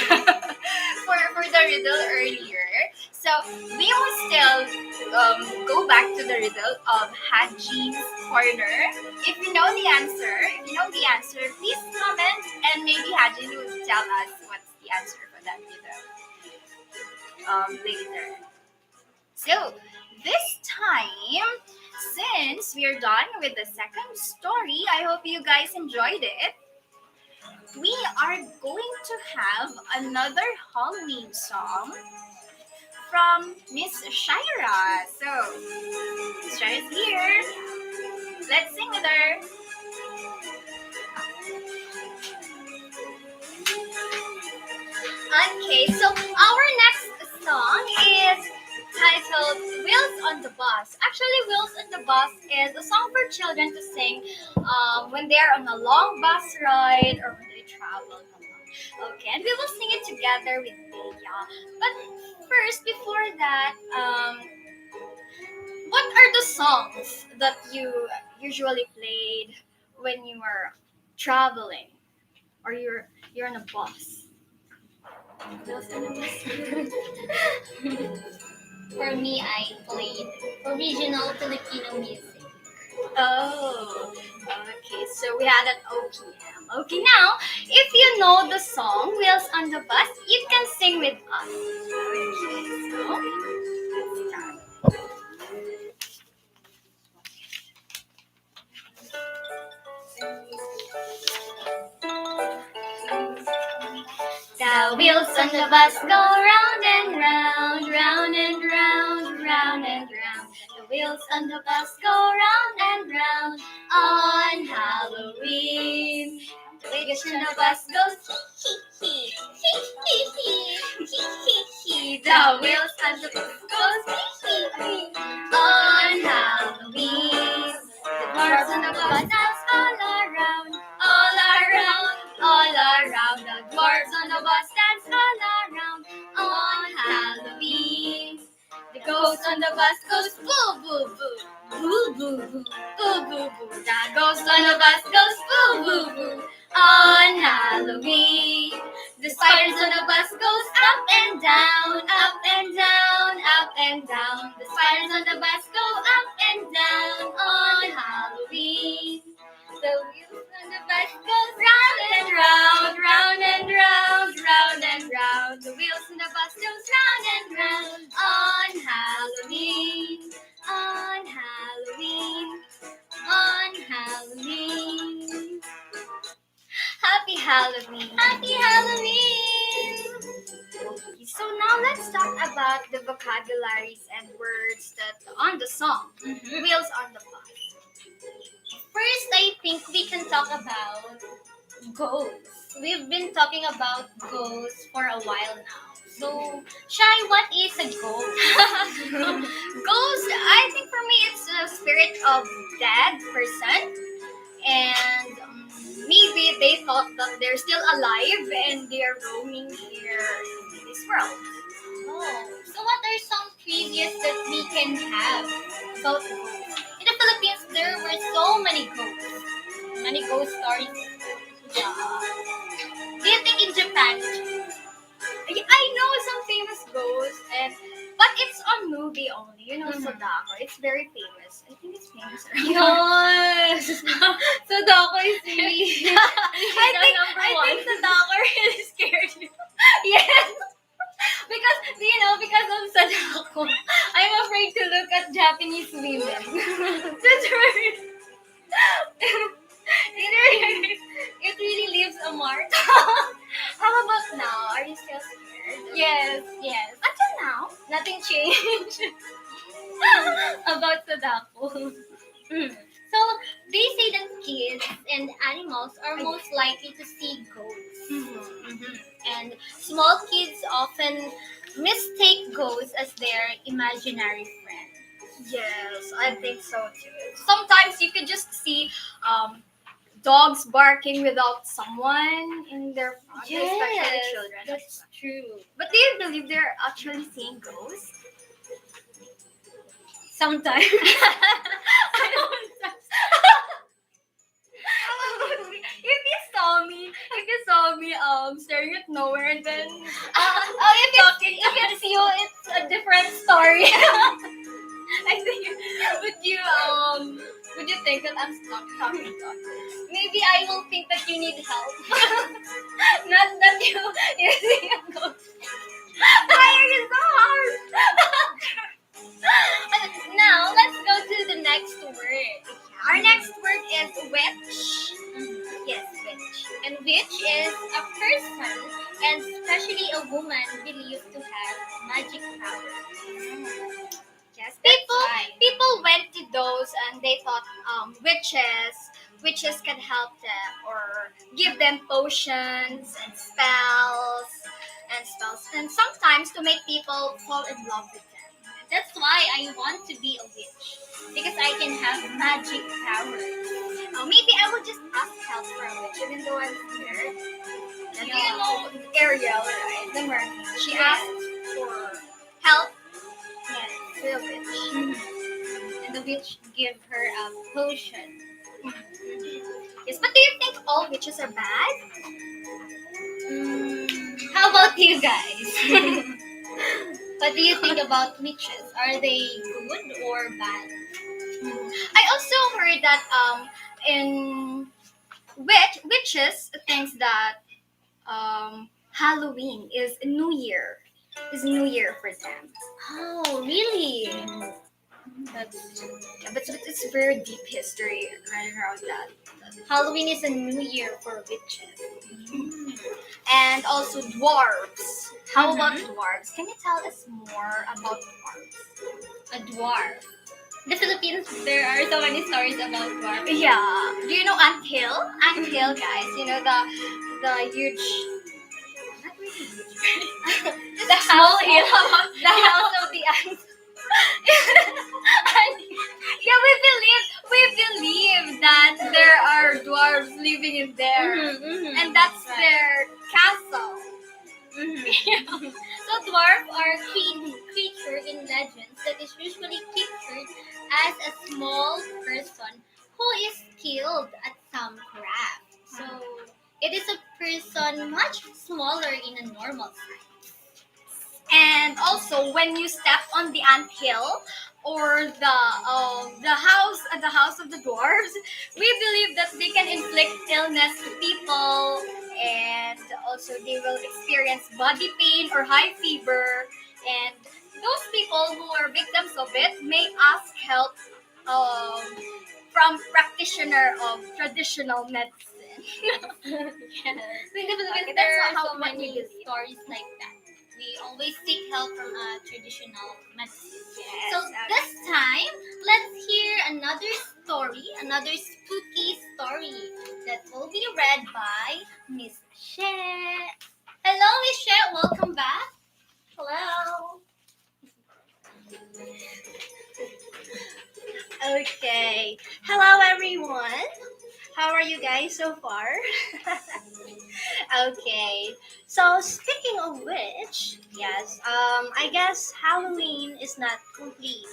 B: for the riddle earlier. So we will still go back to the riddle of Haji's Corner. If you know the answer, please comment and maybe Haji will tell us what's the answer for that riddle later. So this time, since we're done with the second story, I hope you guys enjoyed it. We are going to have another Halloween song from Miss Shira. So, Miss Shira's here. Let's sing with her.
A: Okay, so our next song is titled Wheels on the Bus. Actually, Wheels on the Bus is a song for children to sing when they're on a long bus ride or when they travel. Okay, and we will sing it together with Deya. But first, before that, what are the songs that you usually played when you were traveling or you're on a bus? Wheels on the Bus. For me, I played original Filipino music. Oh, okay. So we had an OPM. Okay, now, if you know the song Wheels on the Bus, you can sing with us. Okay, so let's start. The wheels on the bus go round and round, round and round, round and round. The wheels on the bus go round and round on Halloween. The wheels on the bus goes hee hee hee hee hee hee hee. The wheels on the bus goes hee hee on Halloween. The dwarfs on the bus dance all around, all around, all around. The dwarfs on the bus dance all around on Halloween. The ghost on the bus goes boo boo boo, boo boo boo, boo boo boo. The ghost on the bus goes boo boo boo on Halloween. The spiders on the bus goes up and down, up and down, up and down. The spiders on the bus go up and down on Halloween. The wheels on the bus goes round and round, round and round, round and round. The wheels on the bus goes round and round on Halloween, on Halloween, on Halloween. Happy Halloween! Happy Halloween! So now let's talk about the vocabularies and words that on the song Wheels on the Bus. First, I think we can talk about ghosts. We've been talking about ghosts for a while now. So, Shai, what is a ghost? Ghost, I think for me it's a spirit of dead person, and maybe they thought that they're still alive and they're roaming here in this world. Oh, so what are some trivias that we can have about ghosts? In the Philippines, there were so many ghost stories. Yeah. Do you think in Japan? I know some famous ghosts, but it's on movie only. You know, Sadako. It's very famous. I think it's famous.
C: Yes. Sadako is really.
A: I think Sadako really scared you. Yes. Because of Sadako, I'm afraid to look at Japanese women. That's right. It really leaves a mark. How about now? Are you still scared? Yes. Until now, nothing changed about Sadako. So they say that kids and animals are most likely to see ghosts. And small kids often mistake ghosts as their imaginary friend. Yes, I think so too. Sometimes you could just see dogs barking without someone in their front, especially children. That's true. But do you believe they're actually seeing ghosts? Sometimes. If you saw me staring at nowhere and then if it's you, it's a different story. I think would you think that I'm stuck talking to others? Maybe I will think that you need help. Not that you see a ghost. Why are you so hard? Now let's go to the next word. Our next word is witch. Yes, witch. And witch is a person, and especially a woman, believed to have magic powers. Yes, people went to those and they thought witches can help them or give them potions and spells and sometimes to make people fall in love with them. That's why I want to be a witch because I can have magic powers. Maybe I will just ask help for a witch even though I'm scared. And do you know Ariel, right? The mermaid. She asked for help. Yes, to a witch. And the witch gave her a potion. Yes, but do you think all witches are bad? How about you guys? What do you think about witches? Are they good or bad? I also heard that in witches thinks that Halloween is New Year. Is New Year for them. Oh, really? But it's very deep history right around that Halloween is a new year for witches.
B: And also dwarves. How about
A: Mhm.
B: dwarves? Can you tell us more about dwarves?
A: A dwarf. In the Philippines, there are so many stories about dwarves.
B: Yeah. Do you know ant hill? Ant hill, guys. You know the huge. Not really huge.
A: The
B: Small
A: house,
B: hill.
A: the house of the ants.
B: Yeah, we believe that there are dwarves living in there, and that's
A: Right.
B: their castle.
A: So dwarf are creature in legends that is usually pictured as a small person who is skilled at some craft. So it is a person much smaller in a normal size.
B: And also, when you step on the ant hill or the house of the dwarves, we believe that they can inflict illness to people, and also they will experience body pain or high fever. And those people who are victims of it may ask help um, from practitioner of traditional medicine.
A: Yes. So in the Philippines,
B: Okay,
A: there
B: that's
A: are
B: how
A: so
B: what we
A: many
B: believe.
A: stories like that. We always seek help from a traditional medicine.
B: Yes,
A: So this time, let's hear another story, another spooky story that will be read by Miss She. Hello, Miss She. Welcome back.
C: Hello. Okay. Hello, everyone. How are you guys so far? Okay. So speaking of which, yes, I guess Halloween is not complete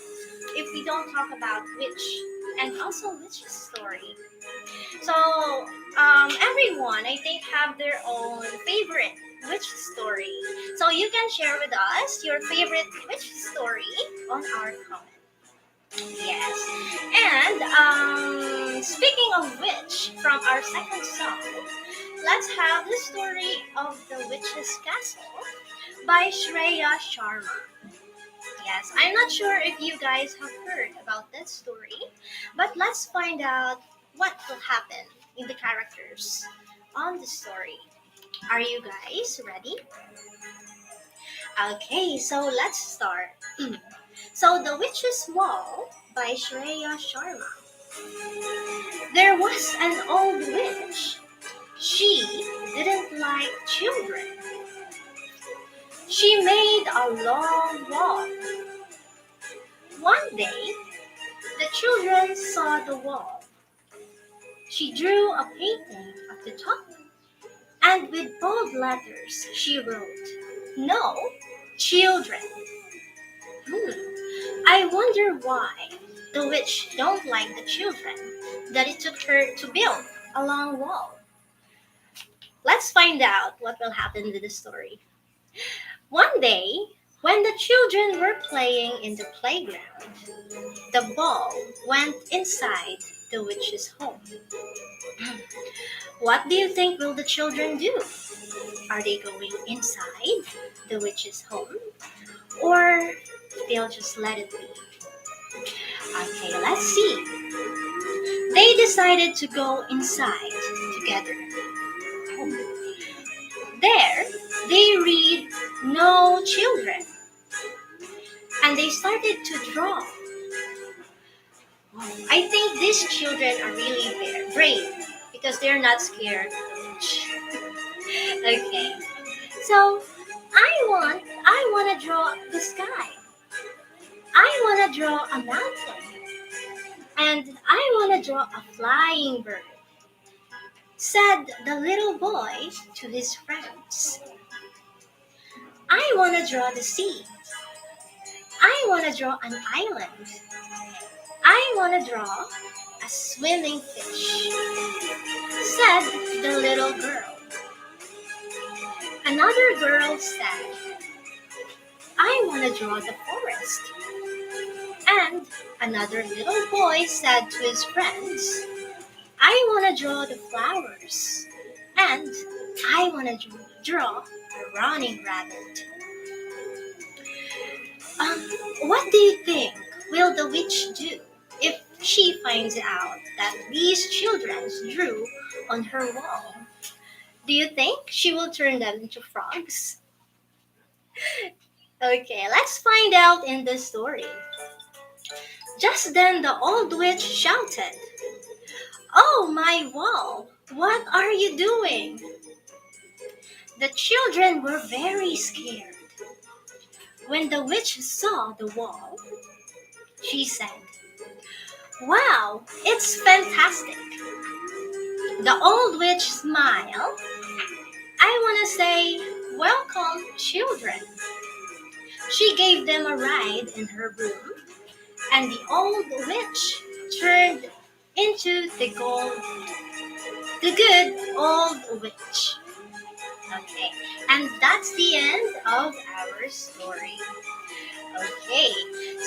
C: if we don't talk about witch and also witch story. So everyone, I think, have their own favorite witch story. So you can share with us your favorite witch story on our comment. Yes. And speaking of which, from our second song, let's have the story of the Witch's Castle by Shreya Sharma. Yes, I'm not sure if you guys have heard about that story, but let's find out what will happen in the characters on the story. Are you guys ready? Okay, so let's start. So, The Witch's Wall by Shreya Sharma. There was an old witch. She didn't like children. She made a long wall. One day, the children saw the wall. She drew a painting at the top, and with bold letters she wrote, "No children." I wonder why the witch don't like the children that it took her to build a long wall. Let's find out what will happen to the story. One day, when the children were playing in the playground, the ball went inside the witch's home. What do you think will the children do? Are they going inside the witch's home? Or they'll just let it be? Okay, let's see. They decided to go inside together. There, they read "No children" and they started to draw. I think these children are really brave because they're not scared of the witch. Okay, so I want to draw the sky. I want to draw a mountain, and I want to draw a flying bird, said the little boy to his friends. I want to draw the sea. I want to draw an island. I want to draw a swimming fish, said the little girl. Another girl said, I want to draw the forest. And another little boy said to his friends, I want to draw the flowers. And I want to draw a running rabbit. Um, what do you think will the witch do if she finds out that these children drew on her wall. Do you think she will turn them into frogs? Okay, let's find out in the story. Just then the old witch shouted, "Oh, my wall! What are you doing?" The children were very scared. When the witch saw the wall, she said, "Wow, it's fantastic." The old witch smiled. "I want to say, welcome, children." She gave them a ride in her broom, and the old witch turned into the good old witch. Okay, and that's the end of our story. Okay,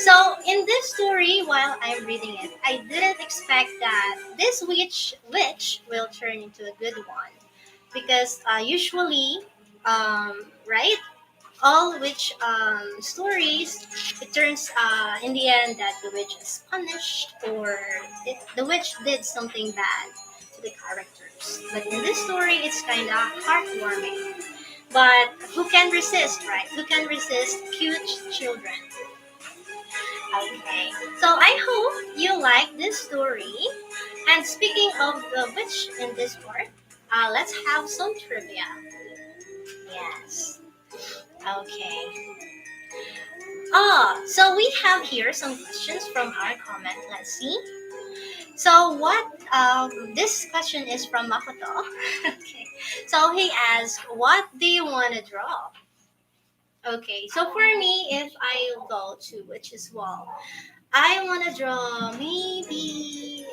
C: so in this story, while I'm reading it, I didn't expect that this witch will turn into a good one, because usually, right, all witch stories, it turns in the end that the witch is punished, or the witch did something bad to the characters. But in this story, it's kind of heartwarming. But who can resist, right? Who can resist cute children? Okay, so I hope you like this story. And speaking of the witch in this part, let's have some trivia. Yes. Okay. So we have here some questions from our comment. Let's see. So this question is from Makoto. Okay. So he asked, what do you want to draw? Okay, so for me, if I go to Witch's Wall, I want to draw maybe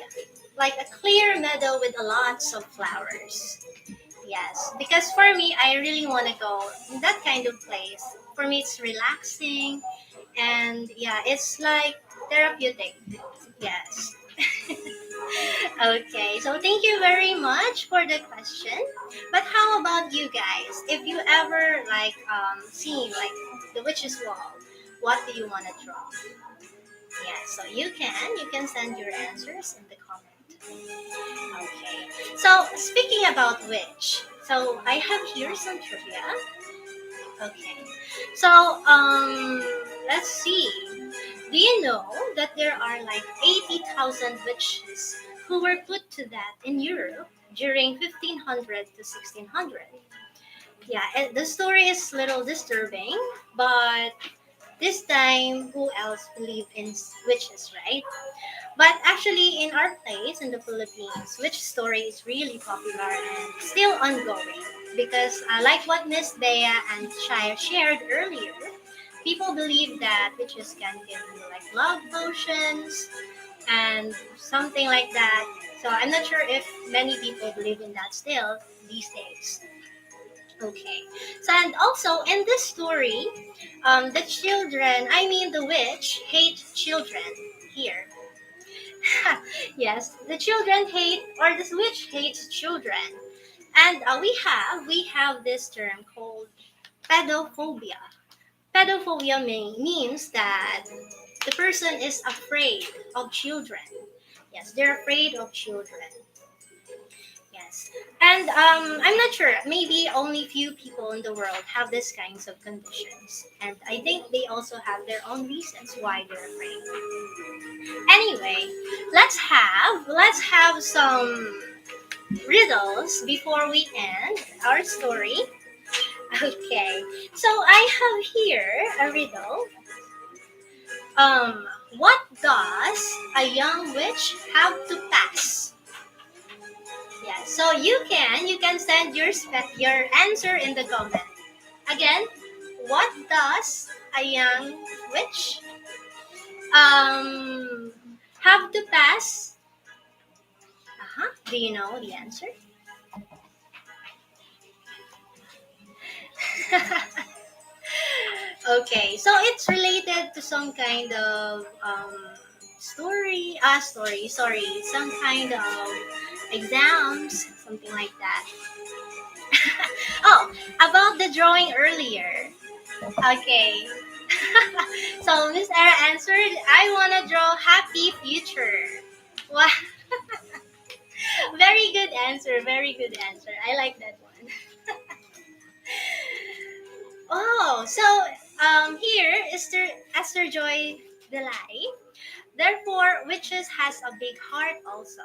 C: like a clear meadow with a lots of flowers. Yes, because for me, I really want to go in that kind of place. For me, it's relaxing, and yeah, it's like therapeutic. Yes. Okay, so thank you very much for the question. But how about you guys? If you ever like seen like the witch's wall, what do you want to draw? Yeah, so you can send your answers in the comment. Okay. So speaking about witch, so I have here some trivia. Okay. So let's see. Do you know that there are like 80,000 witches who were put to death in Europe during 1500 to 1600? Yeah, and the story is little disturbing, but this time, who else believed in witches, right? But actually, in our place in the Philippines, witch story is really popular and still ongoing because, like what Miss Bea and Shia shared earlier, people believe that witches can give you like love potions and something like that. So I'm not sure if many people believe in that still these days. Okay. So and also in this story, the witch hate children here. Yes, the children hate, or this witch hates children, and we have this term called pedophobia. Pedophobia means that the person is afraid of children. Yes, they're afraid of children. Yes, and I'm not sure. Maybe only few people in the world have these kinds of conditions, and I think they also have their own reasons why they're afraid. Anyway, let's have some riddles before we end our story. Okay, so I have here a riddle. What does a young witch have to pass? Yeah, so you can send your answer in the comment. Again, what does a young witch um have to pass? Do you know the answer? Okay, so it's related to some kind of story, some kind of exams, something like that. Oh, about the drawing earlier. Okay. So Miss Era answered, I want to draw happy future. Wow. Very good answer. Very good answer. I like that one. Oh, so here Esther Joy Delay. Therefore, witches has a big heart also.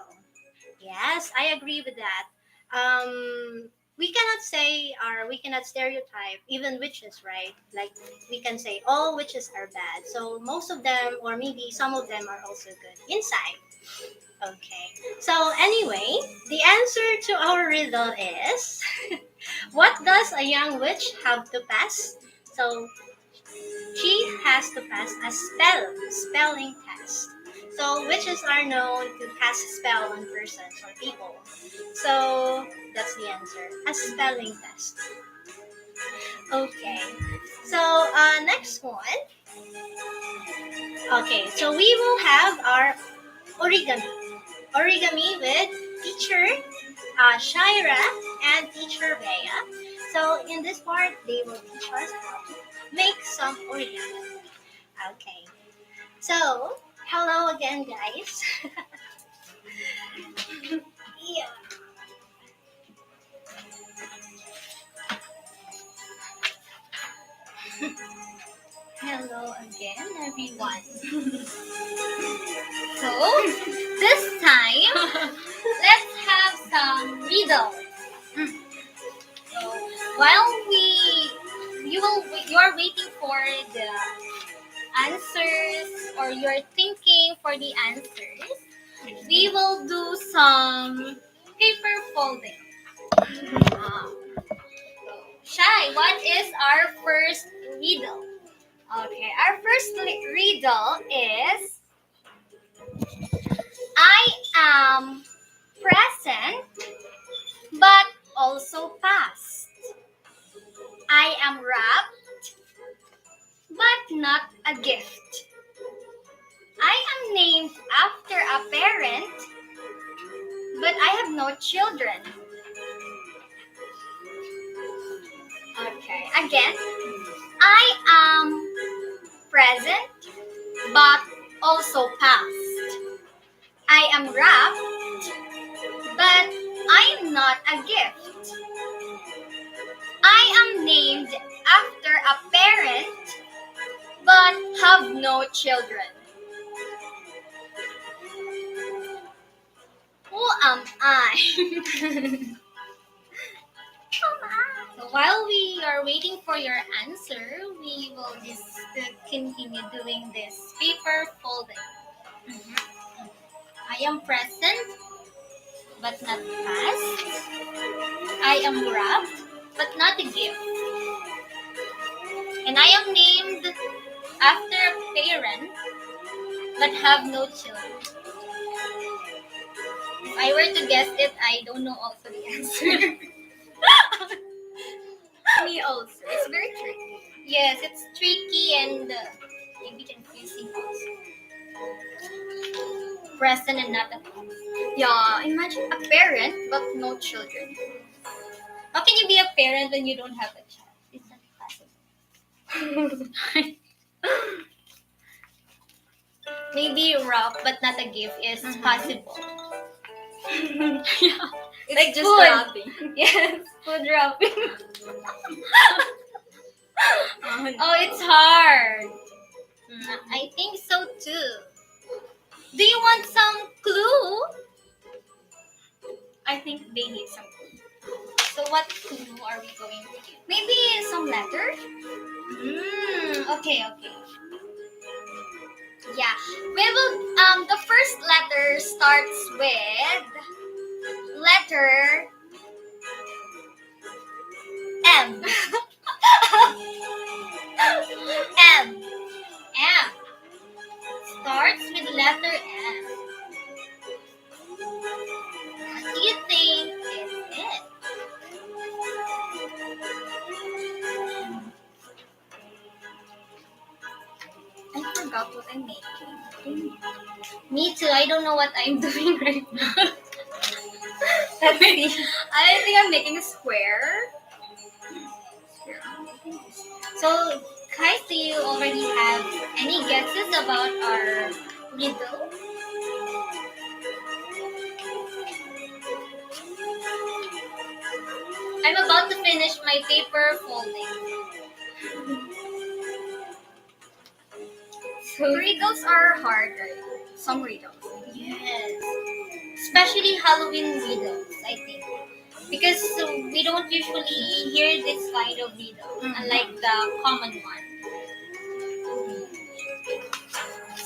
C: Yes, I agree with that. We cannot say or we cannot stereotype even witches, right? Like we can say all witches are bad. So most of them, or maybe some of them, are also good inside. Okay. So anyway, the answer to our riddle is what does a young witch have to pass? So she has to pass a spelling test. So witches are known to cast spell on persons or people. So that's the answer. A spelling test. Okay. So next one. Okay. So we will have our origami. Origami with teacher Shaira and teacher Bea. So in this part, they will teach us how to make some origami. Okay. So, hello again, guys. Yeah.
A: Hello again, everyone. So, this time, let's have some riddles. So, while you are waiting for the answers or you're thinking for the answers, we will do some paper folding. Uh, Shy, what is our first riddle? Okay, our first riddle is I am present but also past. I am wrapped but not a gift. I am named after a parent but I have no children. Okay, again. I am present but also past. I am wrapped but I am not a gift. I am named after a parent but have no children. Who am I? So while we are waiting for your answer, we will just continue doing this paper folding. I am present but not past. I am wrapped but not a gift. And I am named after a parent but have no children. If I were to guess it, I don't know also the answer.
B: Me also.
A: It's very tricky. Yes, it's tricky and maybe confusing also. Present and not a past. Yeah, imagine a parent but no children. How can you be a parent when you don't have a child? It's not possible. Maybe rough but not a gift is possible. Yeah. It's
B: Like just
A: food.
B: wrapping.
A: Yes, food wrapping.
B: Oh,
A: Oh, it's hard. I think so too. Do you want some clue? I think they need some clue. So what clue are we going to give? Maybe some letter? Okay. Yeah. We will the first letter starts with letter M. M. M. Starts with letter M. What do you think is it? I forgot what I'm making. Me too. I don't know what I'm doing right now. Let's see.
B: I think I'm making a square.
A: So, guys, do you already have any guesses about our riddle? I'm about to finish my paper folding. So,
B: Riddles are hard, right? Some riddles.
A: yes. Especially Halloween riddles, I think. Because we don't usually hear this kind of riddle, unlike the common one.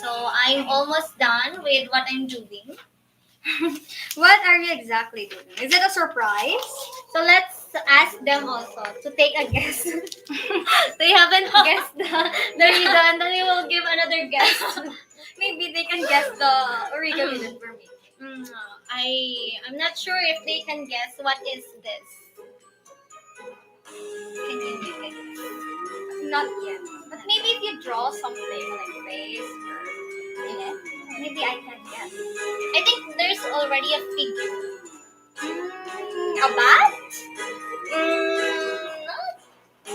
A: So I'm almost done with what I'm doing.
B: What are you exactly doing? Is it a surprise?
A: So let's ask them also to take a guess. They haven't guessed the riddle, and then we will give another guess.
B: Maybe they can guess the origami that we're making.
A: I'm not sure if they can guess what is this. Can you make it?
B: Not yet. But maybe if you draw something like face in it, maybe I can guess.
A: I think there's already a figure.
B: A bat?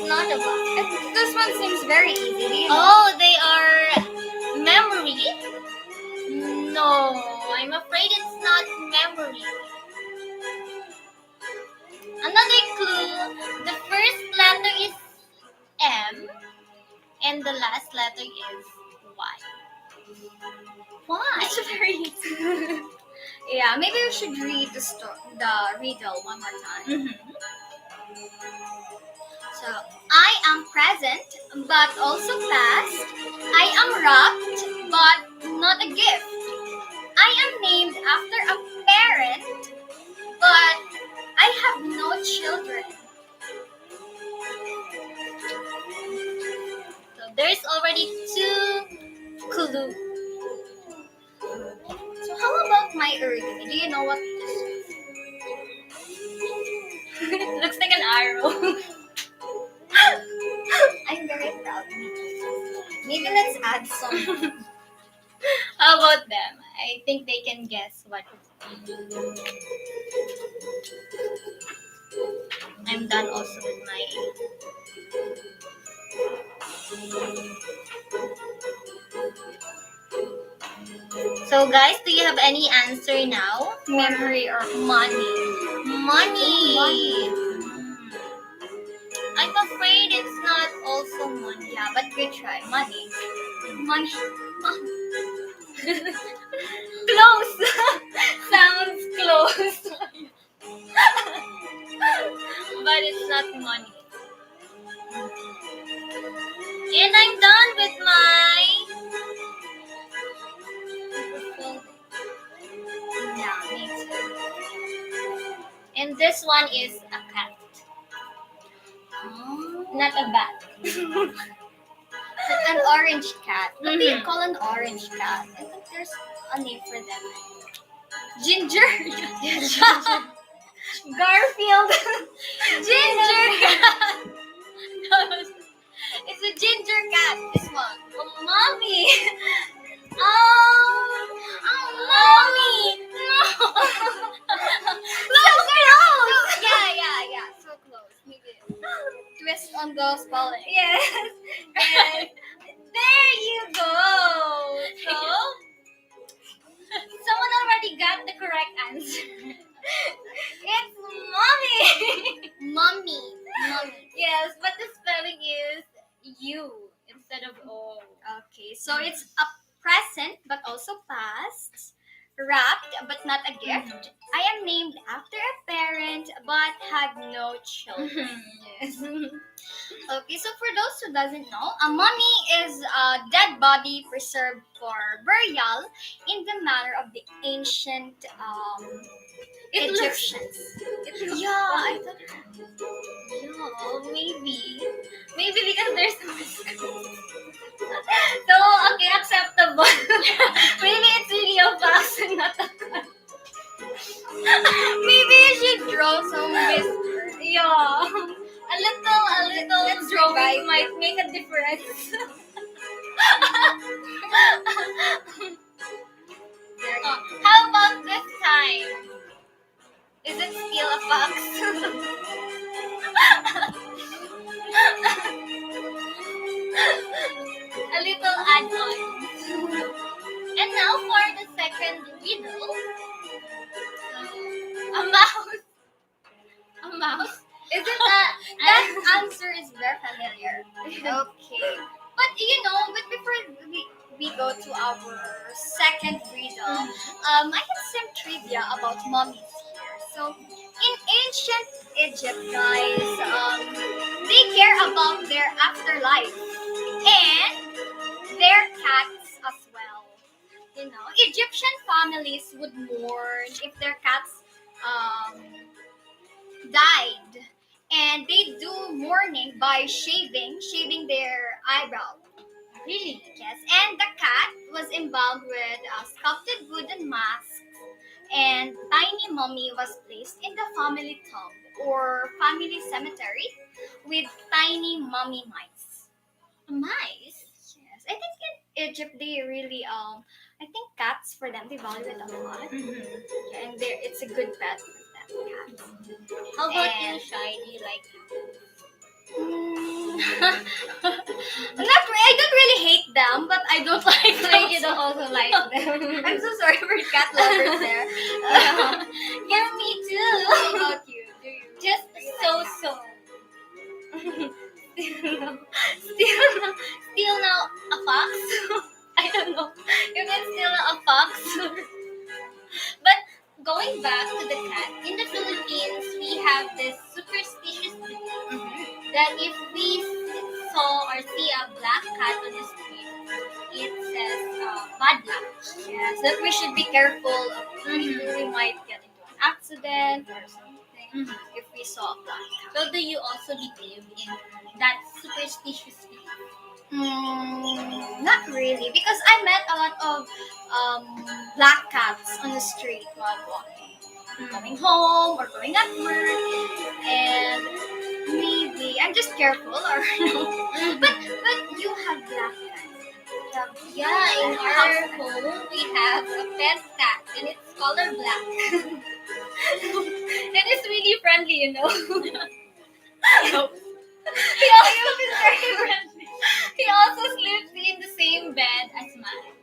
A: Not a box.
B: This one seems very easy. Do you know?
A: Oh, they are memory? No, I'm afraid it's not memory. Another clue, the first letter is M and the last letter is Y. Why?
B: It's very easy. Yeah, maybe we should read the riddle one more time. So, I am present, but also past. I am wrapped, but not a gift. I am named after a parent, but I have no children.
A: So there's already two clues.
B: So, how about my origami? Do you know what this is?
A: It looks like an arrow.
B: I'm very proud. Maybe let's add some.
A: How about them? I think they can guess what I'm done also with my. So guys, do you have any answer now?
B: Memory or
A: Money. Money. I'm afraid it's not also money.
B: yeah, but we try.
A: Money.
B: Money.
A: Close. Sounds close. But it's not money. And I'm done with my.
B: Yeah, me too.
A: And this one is a cat, not a bat.
B: An orange cat. What do you
A: Mhm.
B: call an orange cat? I think there's a name for them. Ginger.
A: Garfield. Ginger cat. It's a ginger cat. This one. Oh, mommy. Mommy. No.
B: So close. Yeah. So close. Maybe twist on the spelling.
A: Yes. Yes. There you go. So, someone already got the correct answer. It's mommy.
B: Mommy.
A: Yes, but the spelling is U instead of O.
B: Okay, so it's a present but also past. Wrapped but not a gift. I am named after a parent but had no children.
A: Yes.
B: Okay, so for those who doesn't know, a mummy is a dead body preserved for burial in the manner of the ancient
A: It looks.
B: Egyptians.
A: Yeah, I thought. Yeah, maybe because there's no whiskers. So okay, acceptable. Maybe it's really a fox and not a cat.
B: Maybe you should draw some whiskers.
A: Yeah, a little
B: Let's
A: drawing
B: revive
A: might make a difference. How about this time? Is it still a fox? A little add-on. And now for the second riddle. A mouse. A mouse familiar.
B: Okay. But but before we go to our second riddle, I have some trivia about mummies here. So, in ancient Egypt, guys, they care about their afterlife and their cats as well. Egyptian families would mourn if their cats um, died, and they do mourning by shaving their eyebrow.
A: Really?
B: Yes, and the cat was embalmed with a sculpted wooden mask, and tiny mummy was placed in the family tomb or family cemetery with tiny mummy mice.
A: Mice?
B: Yes, I think in Egypt they really I think cats for them they value it a lot, yeah, and it's a good pet for them, cats.
A: How about
B: And
A: you, Shy? Do you like
B: I don't really hate them, but I don't like them.
A: like you don't also like them?
B: I'm so sorry for cat lovers there.
A: Yeah. Yeah, me too.
B: How about you?
A: Just
B: Do you
A: so
B: like
A: so. Still now a fox. I don't know if it's still a fox. But going back to the cat, in the Philippines we have this superstitious belief that if we saw or see a black cat on the street, it says bad luck.
B: Yes, that we should be careful of we might get into an accident or something if we saw a black cat.
A: So do you also believe in that superstitious belief?
B: Not really, because I met a lot of black cats on the street while walking, coming home or going at work, and maybe I'm just careful or no. But you have black cats.
A: Yeah, in
B: House
A: our
B: cat.
A: home we have a pet cat and it's color black. And it's really friendly, He also is very friendly. He also sleeps in the same bed as mine.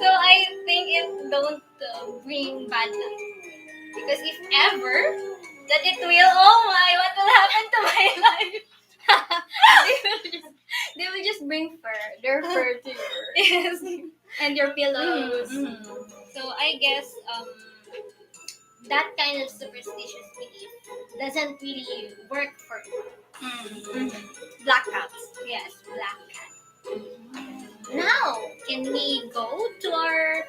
A: So I think it don't bring bad luck. Because if ever that it will, oh my, what will happen to my life?
B: They will just bring their fur to your
A: Yes.
B: and your pillows.
A: So I guess that kind of superstitious belief doesn't really work for me.
B: Black cats.
A: Yes, black cat. Now, can we go to our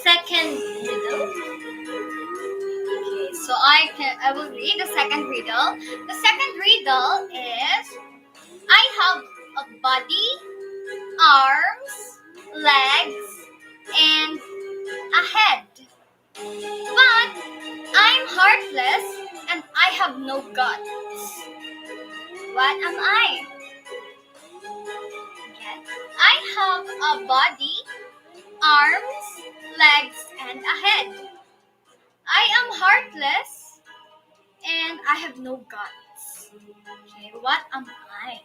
A: second riddle?
B: Okay, so I will read the second riddle. The second riddle is I have a body, arms, legs, and a head. But I'm heartless and I have no guts. What am I? Again, I have a body, arms, legs, and a head. I am heartless and I have no guts. Okay, what am I?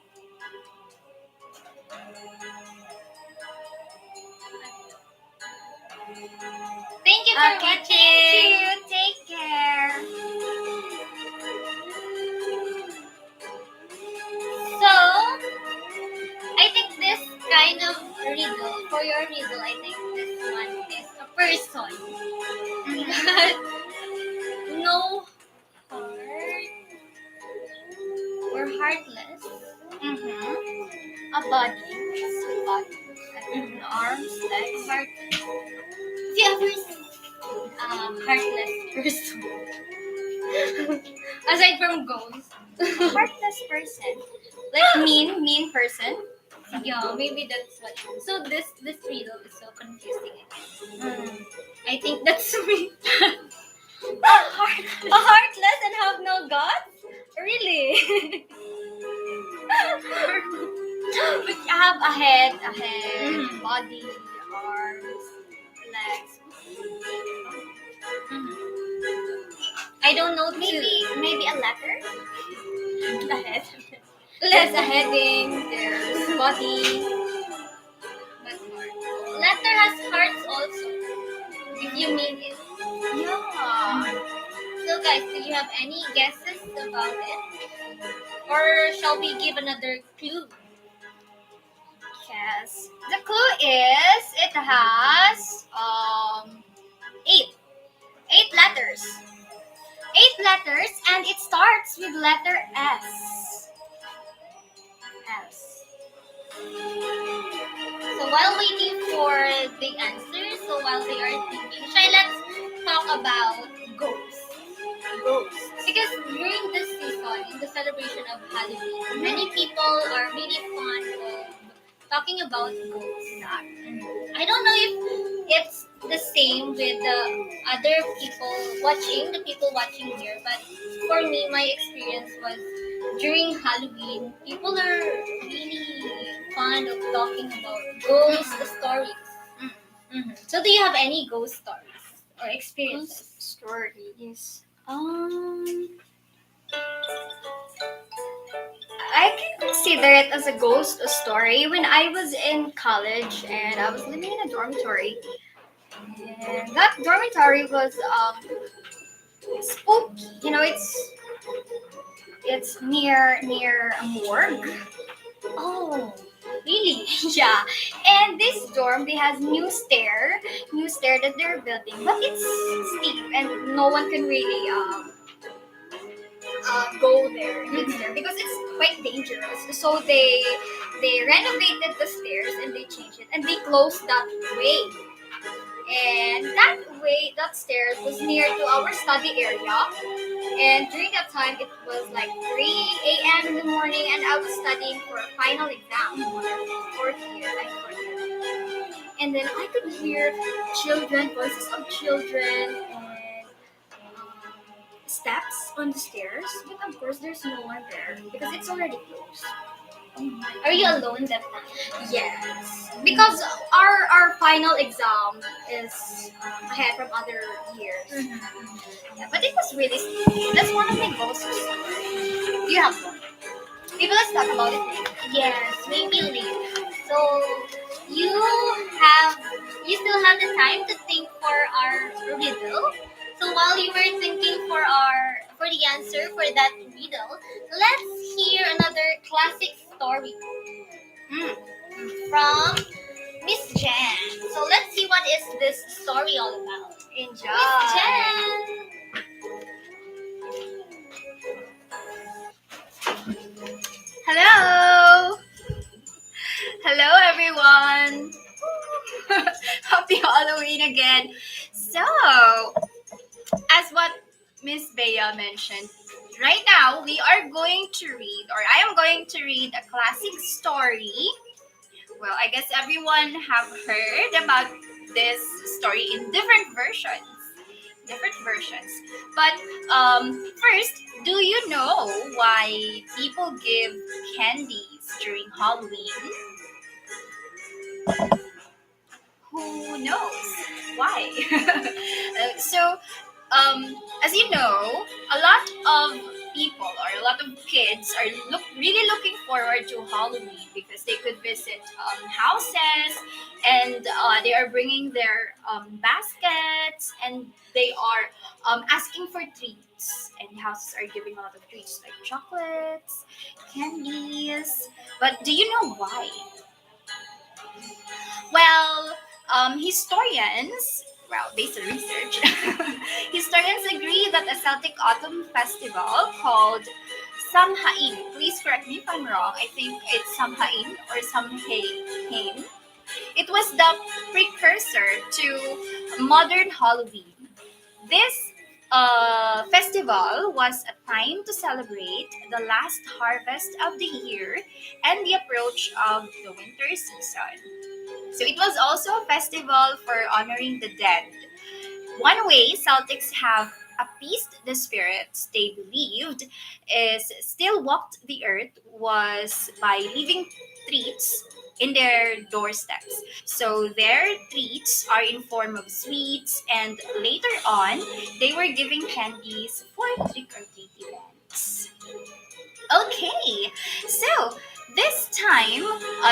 A: Thank you for
B: Okay,
A: watching.
B: thank you. Take care.
A: So, I think this kind of riddle, for your riddle, I think this one is a person. No heart or heartless.
B: A body. A body. And arms, legs.
A: Heart. Have you ever seen a heartless person? Aside from ghosts.
B: Heartless person. Like mean person.
A: Yeah, maybe that's what. So this riddle is so confusing. I think that's me.
B: A heartless and have no guts?
A: Really?
B: But you have a head, body, arms, legs.
A: I don't know.
B: Maybe a letter? A head.
A: There's
B: There's a heading, there's body.
A: but letter has hearts also. If you mean it.
B: Yeah.
A: So guys, do you have any guesses about it? Or shall we give another clue?
B: Yes. The clue is it has eight. Eight letters. Eight letters, and it starts with letter S. S.
A: So while waiting for the answer, so while they are thinking, let's talk about ghosts.
B: Ghost.
A: Because during this season, in the celebration of Halloween, many people are really fond of talking about ghosts. I don't know if it's the same with the other people watching, the people watching here, but for me, my experience was during Halloween, people are really fond of talking about ghost stories. So, do you have any ghost stories or experiences?
B: Stories. I can consider it as a ghost story. When I was in college and I was living in a dormitory, and that dormitory was spooky. You know, it's near a morgue.
A: Oh, really?
B: Yeah, and this dorm they has new stair that they're building, but it's steep and no one can really go there in the stair because it's quite dangerous. So they renovated the stairs and they changed it and they closed that way. And that stairs was near to our study area. And during that time, it was like 3 a.m. in the morning, and I was studying for a final exam for fourth year. I'm fourth year. And then I could hear voices of children, and steps on the stairs. But of course, there's no one there because it's already closed.
A: Are you alone that time?
B: Yes, because our final exam is ahead from other years. Yeah, but it was really scary. That's one of my ghost stories. You have one. Maybe let's talk about it later.
A: Yes, maybe later. So you have you still have the time to think for our riddle. So while you were thinking for the answer for that riddle, let's hear another classic story from Miss Jan. So let's see what is this story all about.
B: Enjoy.
A: Miss Jan.
B: Hello. Hello, everyone. Happy Halloween again. So, as what Miss Bea mentioned, right now we are going to read, or I am going to read a classic story. Well, I guess everyone have heard about this story in different versions. But first, do you know why people give candies during Halloween? Who knows why? So, as you know, a lot of people or a lot of kids are really looking forward to Halloween because they could visit houses and they are bringing their baskets and they are asking for treats. And houses are giving a lot of treats like chocolates, candies. But do you know why? Well, based on research, historians agree that a Celtic autumn festival called Samhain, please correct me if I'm wrong, I think it's Samhain or Samhain, it was the precursor to modern Halloween. This festival was a time to celebrate the last harvest of the year and the approach of the winter season. So it was also a festival for honoring the dead. One way Celtics have appeased the spirits they believed is still walked the earth was by leaving treats in their doorsteps. So their treats are in form of sweets and later on they were giving candies for trick or treat events. Okay, so this time,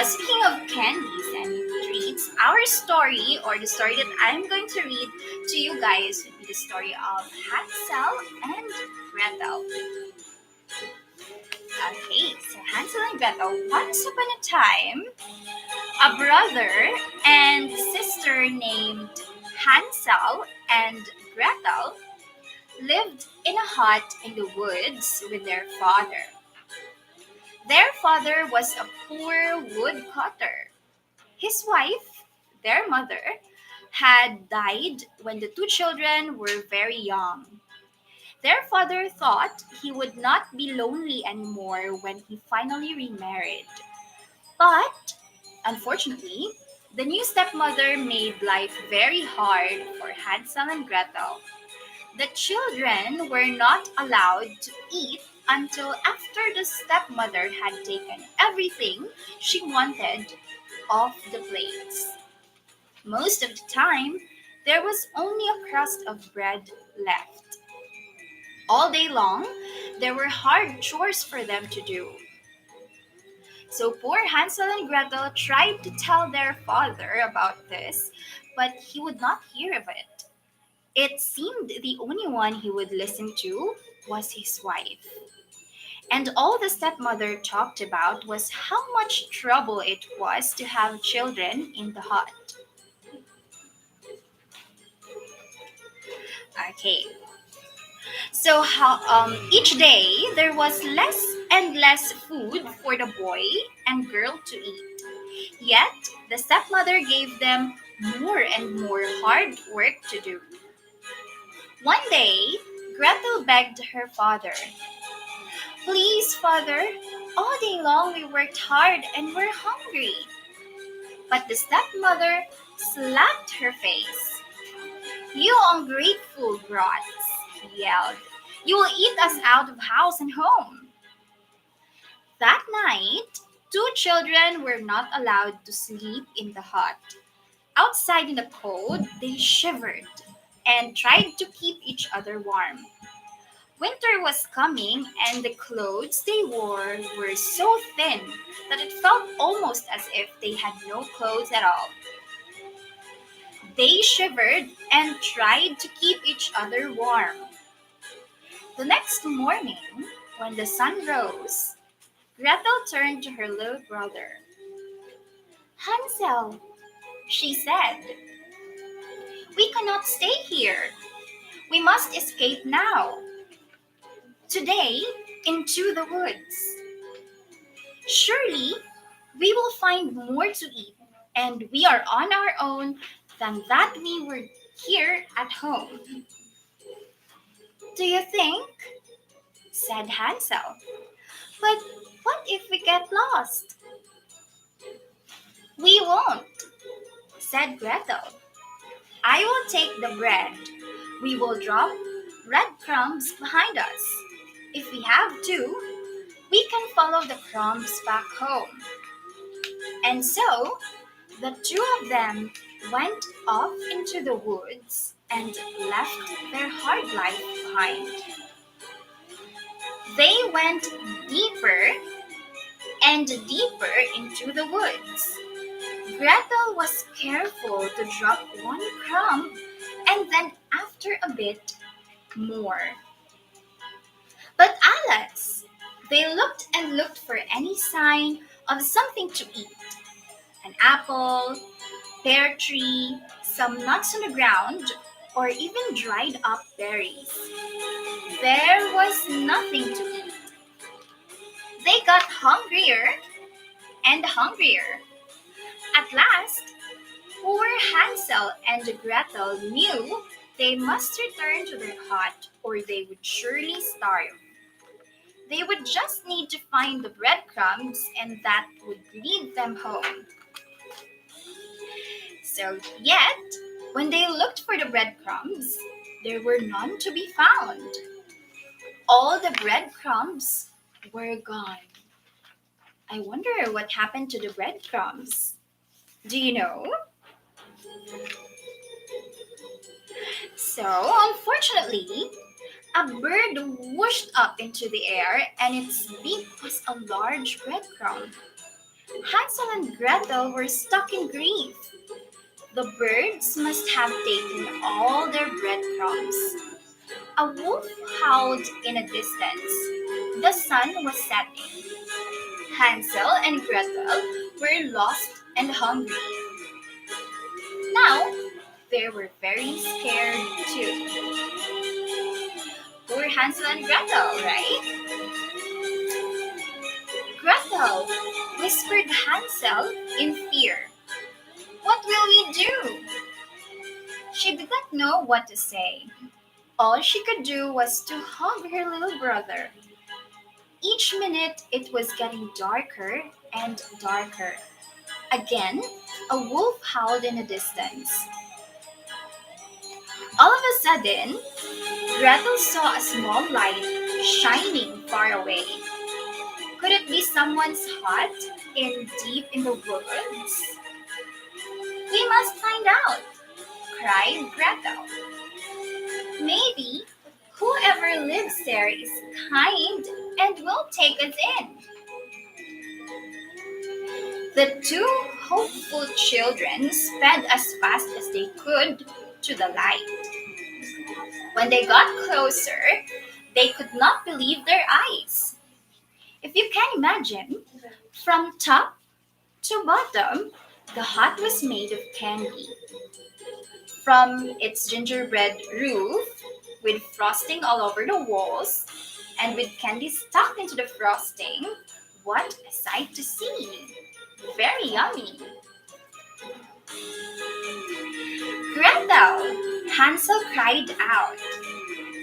B: speaking of candies and treats, our story, or the story that I'm going to read to you guys, would be the story of Hansel and Gretel. Okay, so Hansel and Gretel, once upon a time, a brother and sister named Hansel and Gretel lived in a hut in the woods with their father. Their father was a poor woodcutter. His wife, their mother, had died when the two children were very young. Their father thought he would not be lonely anymore when he finally remarried. But, unfortunately, the new stepmother made life very hard for Hansel and Gretel. The children were not allowed to eat until after the stepmother had taken everything she wanted off the plates. Most of the time, there was only a crust of bread left. All day long, there were hard chores for them to do. So poor Hansel and Gretel tried to tell their father about this, but he would not hear of it. It seemed the only one he would listen to was his wife. And all the stepmother talked about was how much trouble it was to have children in the hut. Okay, so how each day there was less and less food for the boy and girl to eat. Yet the stepmother gave them more and more hard work to do. One day, Gretel begged her father, "Please, father, all day long we worked hard and we're hungry." But the stepmother slapped her face. "You ungrateful brats," he yelled. "You will eat us out of house and home." That night, two children were not allowed to sleep in the hut. Outside in the cold, they shivered and tried to keep each other warm. Winter was coming, and the clothes they wore were so thin that it felt almost as if they had no clothes at all. They shivered and tried to keep each other warm. The next morning, when the sun rose, Gretel turned to her little brother. "Hansel," she said, "we cannot stay here. We must escape now. Today, into the woods. Surely, we will find more to eat, and we are on our own than that we were here at home." "Do you think?" said Hansel. "But what if we get lost?" "We won't," said Gretel. "I will take the bread. We will drop breadcrumbs behind us. If we have to, we can follow the crumbs back home." And so the two of them went off into the woods and left their hard life behind. They went deeper and deeper into the woods. Gretel was careful to drop one crumb and then, after a bit, more. But alas! They looked and looked for any sign of something to eat. An apple, pear tree, some nuts on the ground, or even dried up berries. There was nothing to eat. They got hungrier and hungrier. At last, poor Hansel and Gretel knew they must return to their hut or they would surely starve. They would just need to find the breadcrumbs and that would lead them home. So, yet, when they looked for the breadcrumbs, there were none to be found. All the breadcrumbs were gone. I wonder what happened to the breadcrumbs. Do you know? So, unfortunately, a bird whooshed up into the air and its beak was a large breadcrumb. Hansel and Gretel were stuck in grief. The birds must have taken all their breadcrumbs. A wolf howled in a distance. The sun was setting. Hansel and Gretel were lost and hungry. Now, they were very scared too. Poor Hansel and Gretel, right? Gretel, whispered Hansel in fear. What will we do? She did not know what to say. All she could do was to hug her little brother. Each minute it was getting darker and darker. Again, a wolf howled in the distance. All of a sudden, Gretel saw a small light shining far away. Could it be someone's hut deep in the woods? We must find out, cried Gretel. Maybe whoever lives there is kind and will take us in. The two hopeful children sped as fast as they could to the light. When they got closer, they could not believe their eyes. If you can imagine, from top to bottom, the hut was made of candy. From its gingerbread roof, with frosting all over the walls, and with candy stuck into the frosting, what a sight to see! Very yummy! Gretel! Hansel cried out.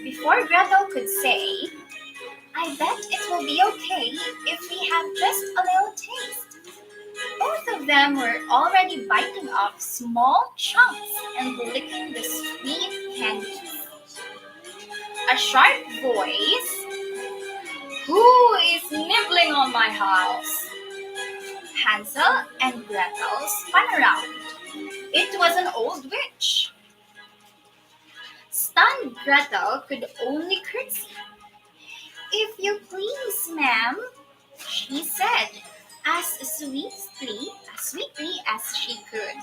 B: Before Gretel could say, I bet it will be okay if we have just a little taste. Both of them were already biting off small chunks and licking the sweet candies. A sharp voice, who is nibbling on my house? Hansel and Gretel spun around. It was an old witch. Stunned Gretel could only curtsy. If you please, ma'am, she said, as sweetly as she could.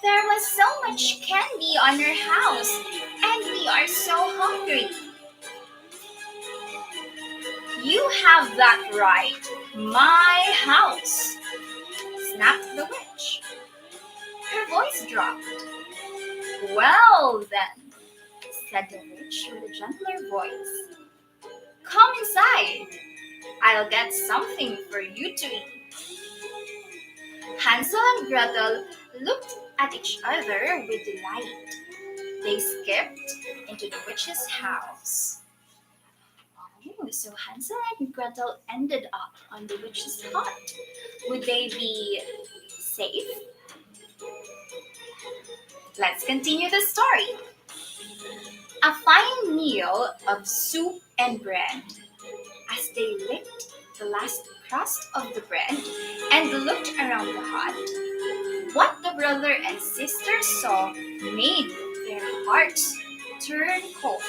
B: There was so much candy on your house, and we are so hungry. You have that right, my house, snapped the witch. Her voice dropped. Well then, said the witch with a gentler voice. Come inside. I'll get something for you to eat. Hansel and Gretel looked at each other with delight. They skipped into the witch's house. Oh, so Hansel and Gretel ended up on the witch's hut. Would they be safe? Let's continue the story. A fine meal of soup and bread. As they licked the last crust of the bread and looked around the hut, what the brother and sister saw made their hearts turn cold.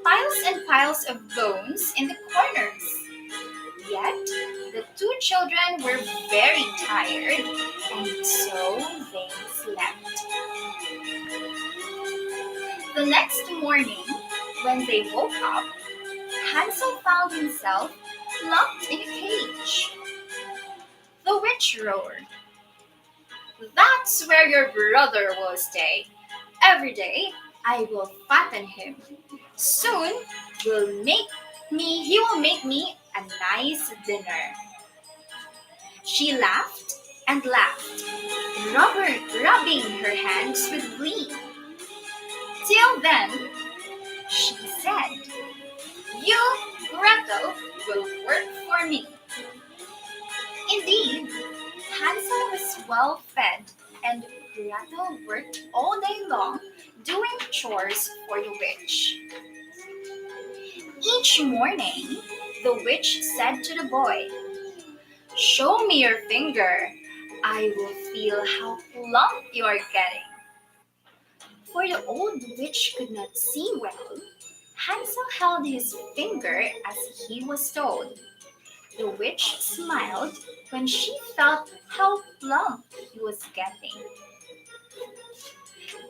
B: Piles and piles of bones in the corners. Yet the two children were very tired, and so they slept. The next morning, when they woke up, Hansel found himself locked in a cage. The witch roared, That's where your brother will stay. Every day I will fatten him. Soon he will make me a nice dinner. She laughed and laughed, rubbing her hands with glee. Till then, she said, You, Gretel, will work for me. Indeed, Hansel was well fed, and Gretel worked all day long doing chores for the witch. Each morning, the witch said to the boy, Show me your finger. I will feel how plump you are getting. For the old witch could not see well, Hansel held his finger as he was told. The witch smiled when she felt how plump he was getting.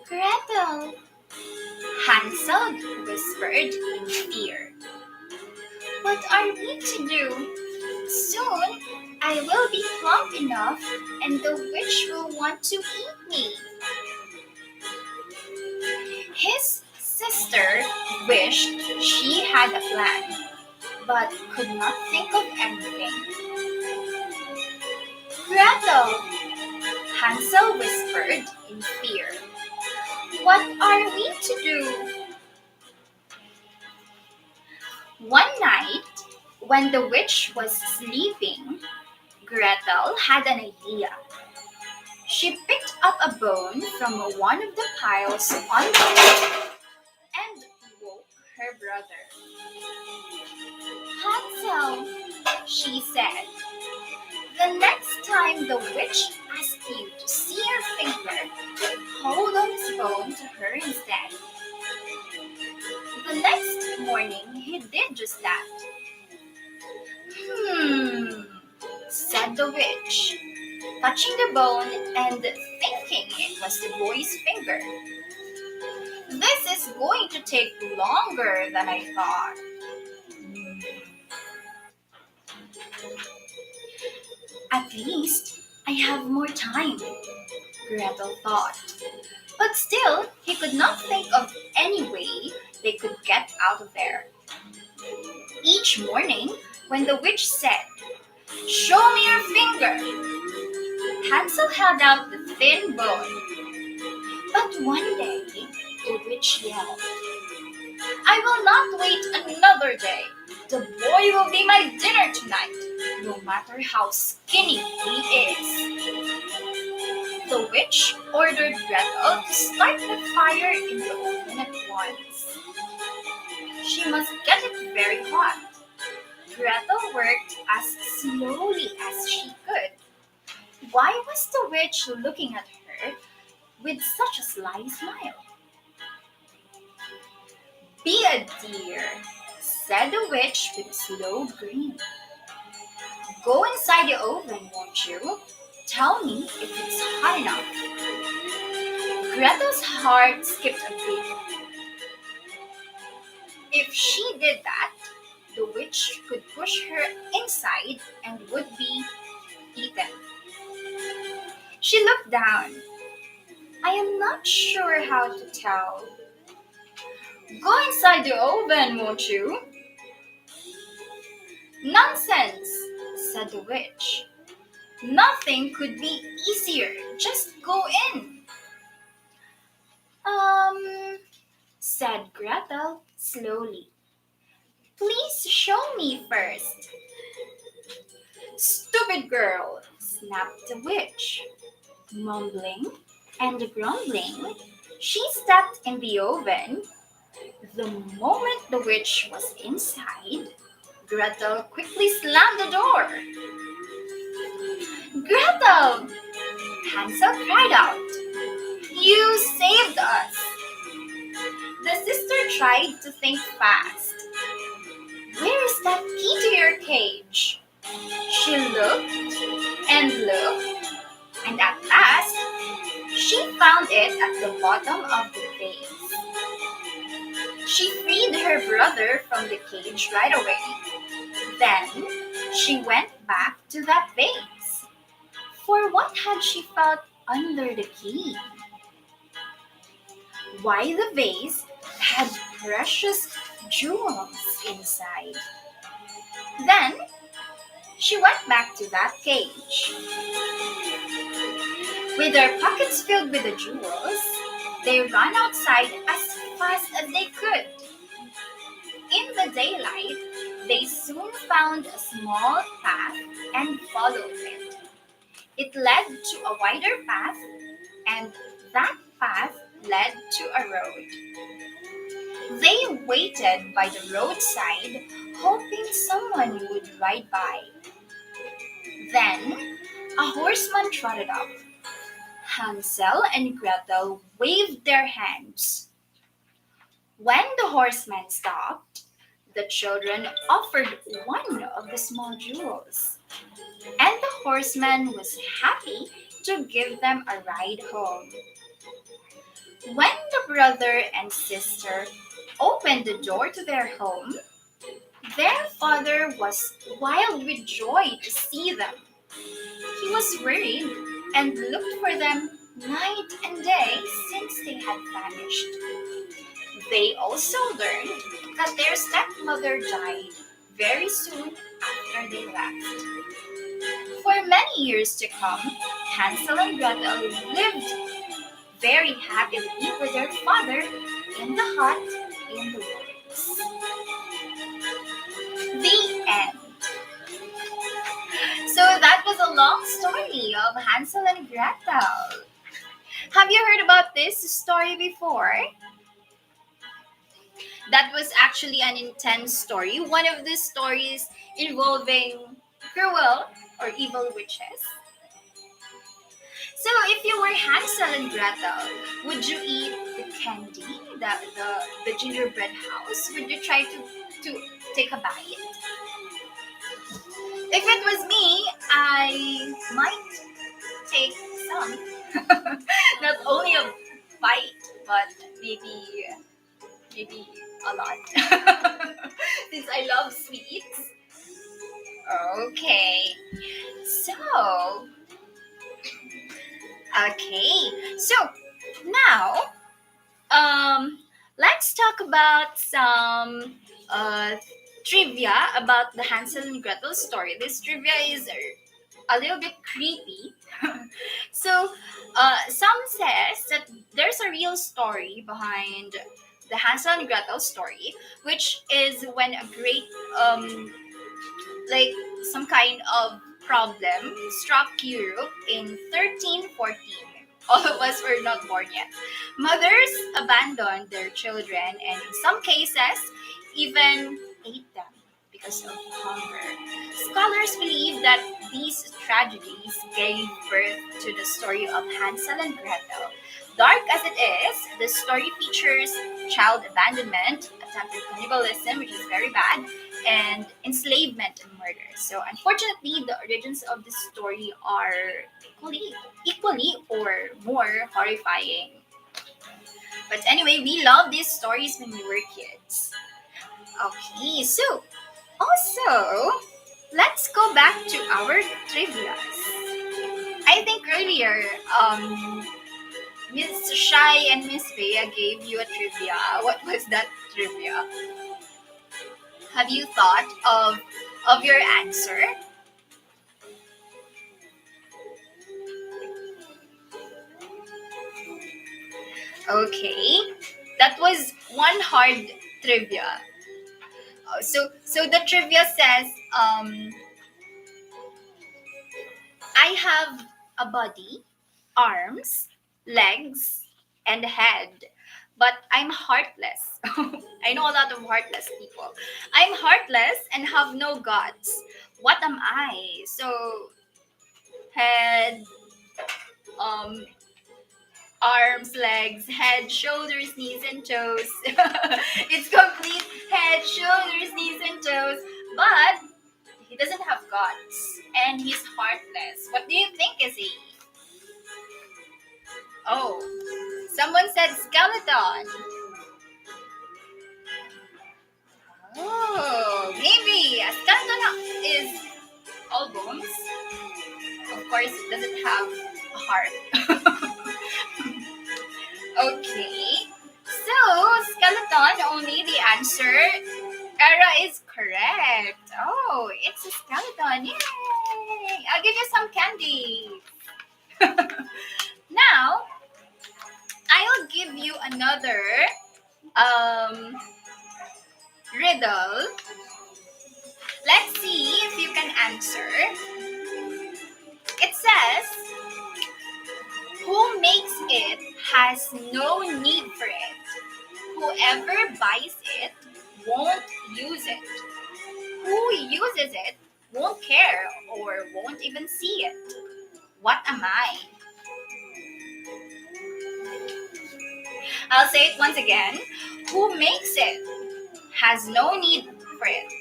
B: Gretel, Hansel whispered in fear. What are we to do? Soon I will be plump enough and the witch will want to eat me. His sister wished she had a plan, but could not think of anything. Gretel, Hansel whispered in fear. What are we to do? One night, when the witch was sleeping, Gretel had an idea. She picked up a bone from one of the piles on the wall and woke her brother. Hansel, she said, the next time the witch asks you to see your finger, hold on this bone to her instead. The next morning he did just that. Said the witch, touching the bone and thinking it was the boy's finger. This is going to take longer than I thought. At least I have more time, Gretel thought. But still, he could not think of any way they could get out of there. Each morning, when the witch said, "Show me your finger," Hansel held out the thin bone. But one day, the witch yelled, "I will not wait another day. The boy will be my dinner tonight, no matter how skinny he is." The witch ordered Gretel to start the fire in the oven at once. She must get it very hot. Gretel worked as slowly as she could. Why was the witch looking at her with such a sly smile? "Be a dear," said the witch with a slow grin. "Go inside the oven, won't you? Tell me if it's hot enough." Gretel's heart skipped a beat. If she did that, the witch could push her inside and would be eaten. She looked down. "I am not sure how to tell." "Go inside the oven, won't you?" "Nonsense," said the witch. "Nothing could be easier. Just go in." Said Gretel slowly. "Please show me first." "Stupid girl," snapped the witch. Mumbling and grumbling, she stepped in the oven. The moment the witch was inside, Gretel quickly slammed the door. "Gretel!" Hansel cried out. "You saved us!" The sister tried to think fast. "Where is that key to your cage?" She looked and looked, and at last, she found it at the bottom of the vase. She freed her brother from the cage right away. Then, she went back to that vase. For what had she felt under the key? Why, the vase had precious jewels inside. Then, she went back to that cage. With their pockets filled with the jewels, they ran outside as fast as they could. In the daylight, they soon found a small path and followed it. It led to a wider path, and that path led to a road. They waited by the roadside, hoping someone would ride by. Then, a horseman trotted up. Hansel and Gretel waved their hands. When the horseman stopped, the children offered one of the small jewels, and the horseman was happy to give them a ride home. When the brother and sister opened the door to their home, their father was wild with joy to see them. He was worried and looked for them night and day since they had vanished. They also learned that their stepmother died very soon after they left. For many years to come, Hansel and Gretel lived very happily with their father in the hut in the woods. The end. So that was a long story of Hansel and Gretel. Have you heard about this story before? That was actually an intense story. One of the stories involving cruel or evil witches. So, if you were Hansel and Gretel, would you eat the candy, the gingerbread house? Would you try to take a bite? If it was me, I might take some. Not only a bite, but maybe a lot. Since I love sweets. Okay. So, so now, let's talk about some trivia about the Hansel and Gretel story. This trivia is a little bit creepy. So, some says that there's a real story behind the Hansel and Gretel story, which is when a great like some kind of problem struck Europe in 1314. All of us were not born yet. Mothers abandoned their children and in some cases even ate them because of hunger. Scholars believe that these tragedies gave birth to the story of Hansel and Gretel. Dark as it is, the story features child abandonment, attempted cannibalism, which is very bad, and enslavement and murder. So unfortunately, the origins of this story are equally or more horrifying. But anyway, we love these stories when we were kids. Okay, so also let's go back to our trivias. I think earlier, Miss Shai and Miss Bea gave you a trivia. What was that trivia? Have you thought of your answer? Okay, that was one hard trivia. So the trivia says, I have a body, arms, legs, and a head, but I'm heartless. I know a lot of heartless people. I'm heartless and have no guts. What am I? So head, um, arms, legs, head, shoulders, knees, and toes. It's complete head, shoulders, knees, and toes. But he doesn't have guts and he's heartless. What do you think is he? Oh, someone said skeleton. Oh, maybe a skeleton is all bones. Of course, it doesn't have a heart. Okay, so skeleton only the answer. Era is correct. Oh, it's a skeleton. Yay! I'll give you some candy. Now, I'll give you another um, riddle. Let's see if you can answer. It says, who makes it has no need for it. Whoever buys it won't use it. Who uses it won't care or won't even see it. What am I? I'll say it once again. Who makes it has no need for it.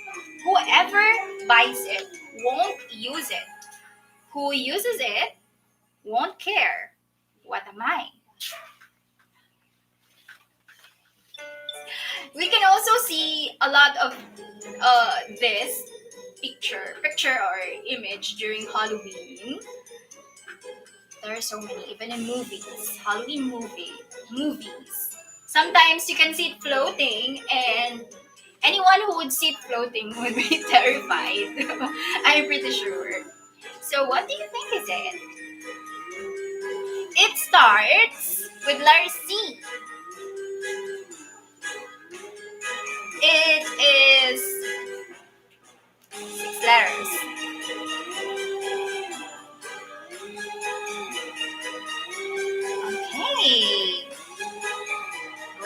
B: Whoever buys it won't use it. Who uses it won't care. What am I? We can also see a lot of this picture or image during Halloween. There are so many, even in movies, Halloween movies. Sometimes you can see it floating, and anyone who would see it floating would be terrified. I'm pretty sure. So, what do you think is it? It starts with letter C. It is 6 letters. Okay.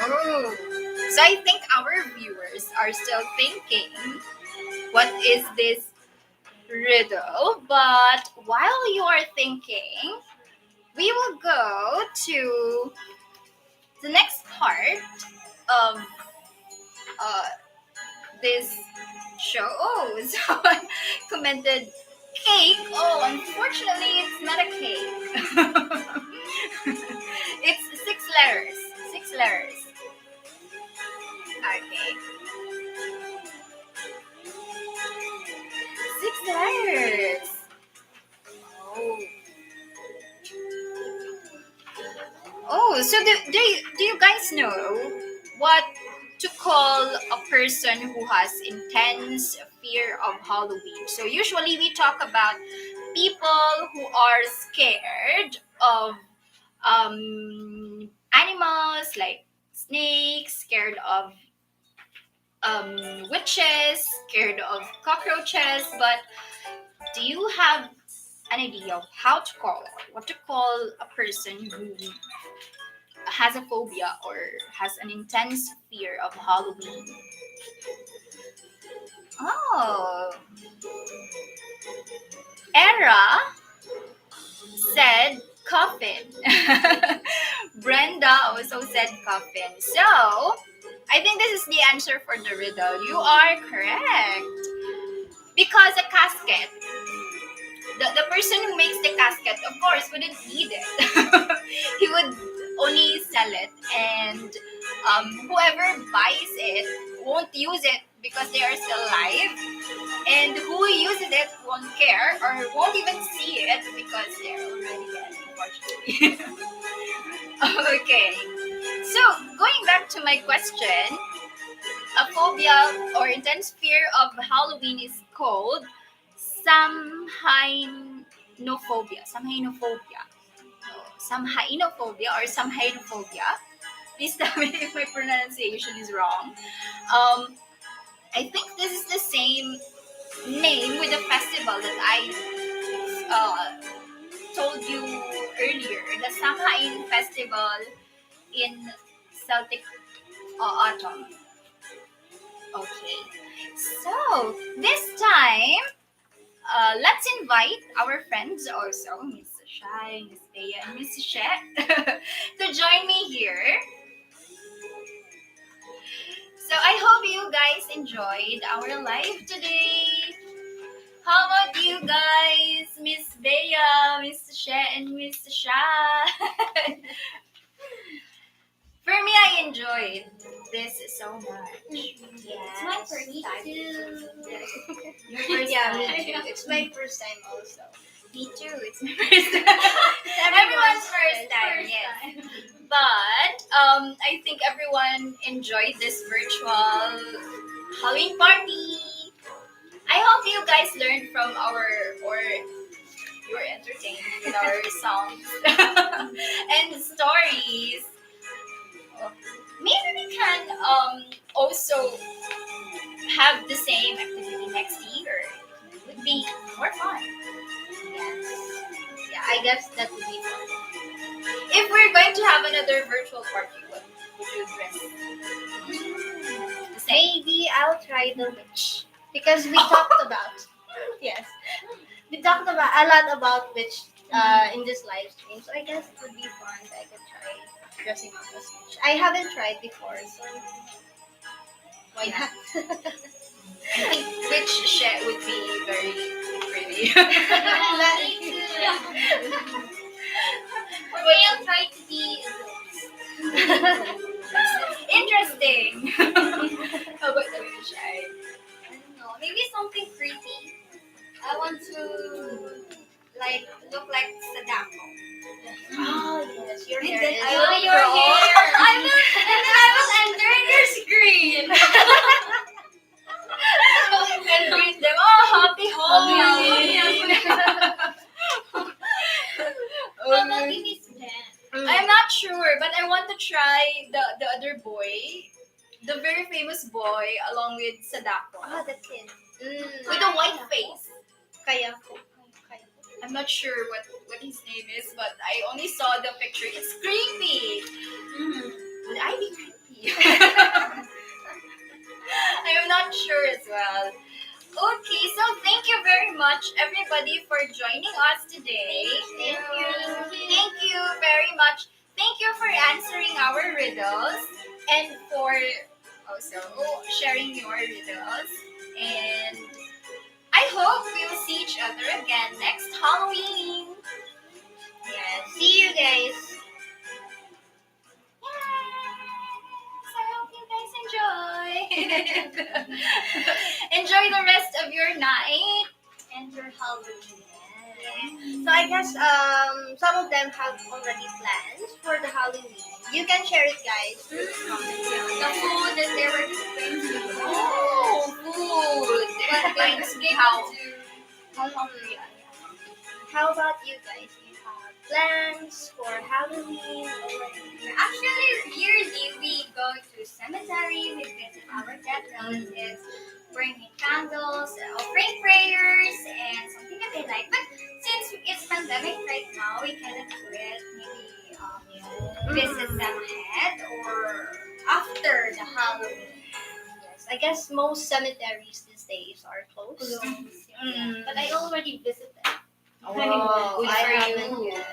B: Oh. So I think our viewers are still thinking, what is this riddle? But while you are thinking, we will go to the next part of uh, this show. Oh, someone commented cake. Oh, unfortunately, it's not a cake. It's 6 letters. 6 letters. Okay. 6 letters. Oh. Oh, so do you guys know what to call a person who has intense fear of Halloween? So usually we talk about people who are scared of animals like snakes, scared of witches, scared of cockroaches. But do you have an idea of what to call a person who has a phobia or has an intense fear of Halloween? Oh, Era said coffin. Brenda also said coffin. So, I think this is the answer for the riddle. You are correct. Because a casket, the person who makes the casket, of course, wouldn't need it. He would only sell it, and whoever buys it won't use it because they are still alive, and who uses it won't care or won't even see it because they're already dead, unfortunately. Okay, so going back to my question, a phobia or intense fear of Halloween is called samhainophobia. Samhainophobia or samhainophobia. Please tell me if my pronunciation is wrong. I think this is the same name with the festival that I told you earlier. The Samhain festival in Celtic autumn. Okay. So this time, let's invite our friends also, Miss Shai, Miss Bea, and Miss She, to join me here. So I hope you guys enjoyed our live today. How about you guys, Miss Bea, Miss She, and Miss Shai? For me, I enjoyed this so much.
A: It's my first time.
B: Your first
C: Yeah,
B: time.
C: me too. It's my first time also.
B: Me too. It's my first time. Everyone's first time, yes. But I think everyone enjoyed this virtual Halloween party. I hope you guys learned from or you were entertained with our songs and stories. Maybe we can also have the same activity next year. It would be more fun.
C: Yes. Yeah, I guess that would be fun.
B: If we're going to have another virtual party, what would you dress? The same.
C: Maybe I'll try the witch because we talked about yes, we talked about a lot about witch in this live stream. So I guess it would be fun. I could try dressing up as witch. I haven't tried before, so why not?
B: I think which shit would be very pretty.
A: Maybe I'll try to be
B: Interesting. try?
A: I don't know. Maybe something pretty. I want to like look like Sadako.
C: Oh yes, your
A: And
C: hair
A: then
C: is
A: I will
C: your
A: grow.
C: hair.
A: I will enter your screen.
B: And greet them, oh, happy Halloween!
A: How about you, Miss Jen?
B: I'm not sure, but I want to try the other boy, the very famous boy, along with Sadako,
C: Ah, that's it.
B: with a white face.
C: Kaya ko.
B: I'm not sure what his name is, but I only saw the picture. It's creepy. Would I be creepy? I'm not sure as well. Okay, so thank you very much, everybody, for joining us today.
C: Thank you.
B: Thank you very much. Thank you for answering our riddles and for also sharing your riddles. And I hope we'll see each other again next Halloween.
C: Yeah, see you guys.
B: So I hope you guys enjoy. Enjoy the rest of your night and your Halloween.
C: So I guess some of them have already plans for the Halloween. You can share it, guys.
A: The food that they were going to do.
B: Oh, food!
A: But they
B: Reminds me
A: escaped
B: how
A: to
B: hungry I am.
C: How about you guys? Do you have plans for Halloween already?
A: Actually, yearly we go to cemetery, we visit our dead relatives, bring in candles, bring prayers, and something that they like. But since it's pandemic right now, we cannot do it. Maybe visit them ahead or after the Halloween.
C: Yes, I guess most cemeteries these days are closed.
A: But I already visited.
B: Oh,
C: Good
B: I
C: for
B: haven't
C: you.
B: yet.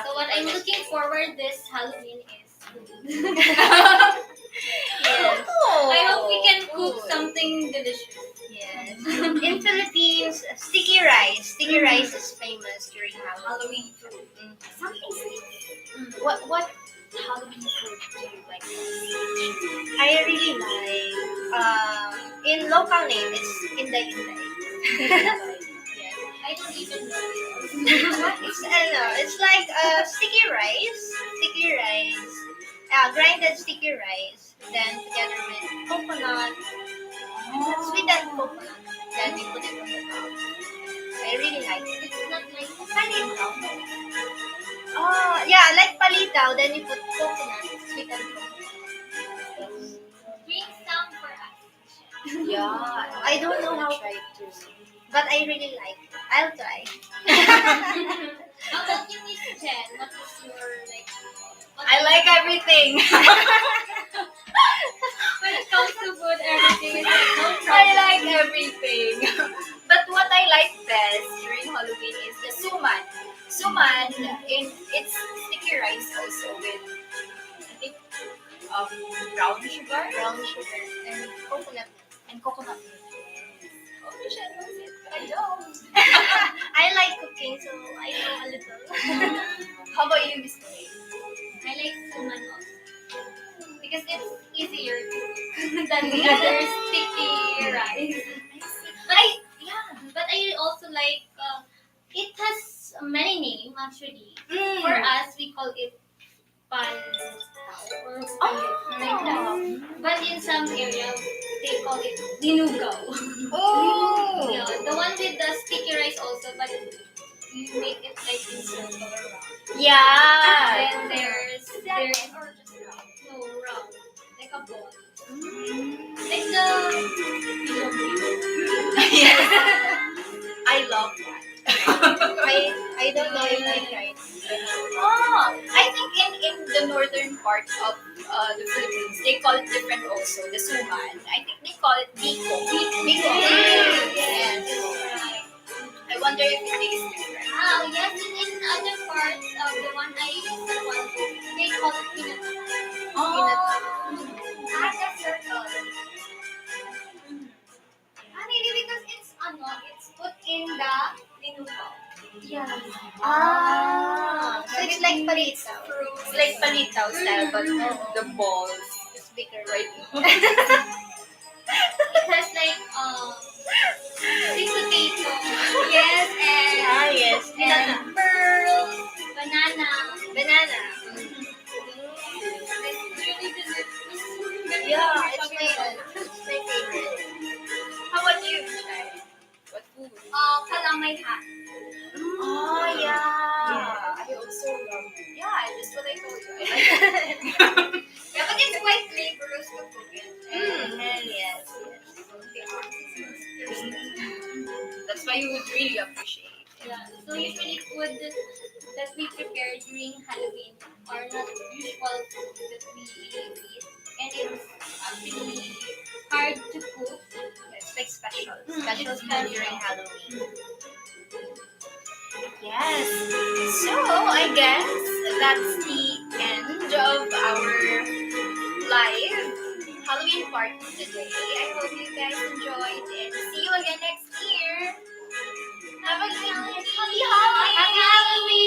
A: So what I'm looking forward this Halloween is food.
C: Yes.
A: I hope we can cook something delicious.
C: Yes. In Philippines, sticky rice. Sticky rice is famous during Halloween.
A: Halloween food.
B: Something sticky.
C: What
B: Halloween food do you like?
C: I really like in local name it's Inday Inday. Yes.
A: I don't even know.
C: It's like sticky rice, grinded sticky rice, then together with coconut, sweetened coconut, then we put it on the top. I really like it.
A: It's not like
C: Palitaw. Oh, yeah, like palitaw, then you put coconut, sweetened coconut.
A: bring some for us.
B: Yeah,
C: I don't know how,
B: try it too.
C: but I really like it. I'll try.
A: How about you, Miss Jen? What is your like?
B: I like everything.
A: When it comes to food, everything is like no
B: I
A: problem.
B: like everything. But what I like best during Halloween is the suman. Suman, it's sticky rice also with, I think, brown sugar
C: Brown sugar and coconut.
B: and coconut milk. Oh, you should know it, but I don't.
C: I like cooking, so I know a little.
B: How about you, Miss May?
A: I like suman also because it's easier to cook than the other sticky rice. But I also like it has many names actually. For us, we call it pan or like that. But in some areas, they call it dinugaw.
B: Oh!
A: Yeah, the one with the sticky rice also, but you make it like in circle around.
B: Yeah!
A: Then there's
B: or just brown?
A: no round, like a ball, like the
B: Yes. I love that.
C: I don't know if I tried.
B: Oh, I think in the northern part of the Philippines, they call it different also, the suman. I think they call it biko. Biko. Yes. I wonder if it is different.
A: yes, in other parts of the one I used to want to, they call it pinata.
B: At a circle.
A: Maybe because it's put in the dinugaw.
B: Yeah.
C: So it's like palitaw.
B: It's like palitaw style, but the balls
C: It's bigger.
B: right
A: It has It's my favorite.
B: How about you, Shai? What food?
A: Calamay hat.
B: Oh yeah.
D: I also love it.
B: Yeah, just what I told you. I like it.
A: Yeah, but it's quite flavorous to cook it.
B: Yes. That's why you would really appreciate it.
A: Yeah. So usually food that we prepare during Halloween are not usual food that we eat, and it's actually hard to cook.
B: It's like special.
A: Mm,
B: Special
A: it's
B: food
A: special.
B: during Halloween. Yes. So I guess that's the end of our live Halloween party today. I hope you guys enjoyed and see you again next year. Have a good Happy Halloween!
A: Happy Halloween!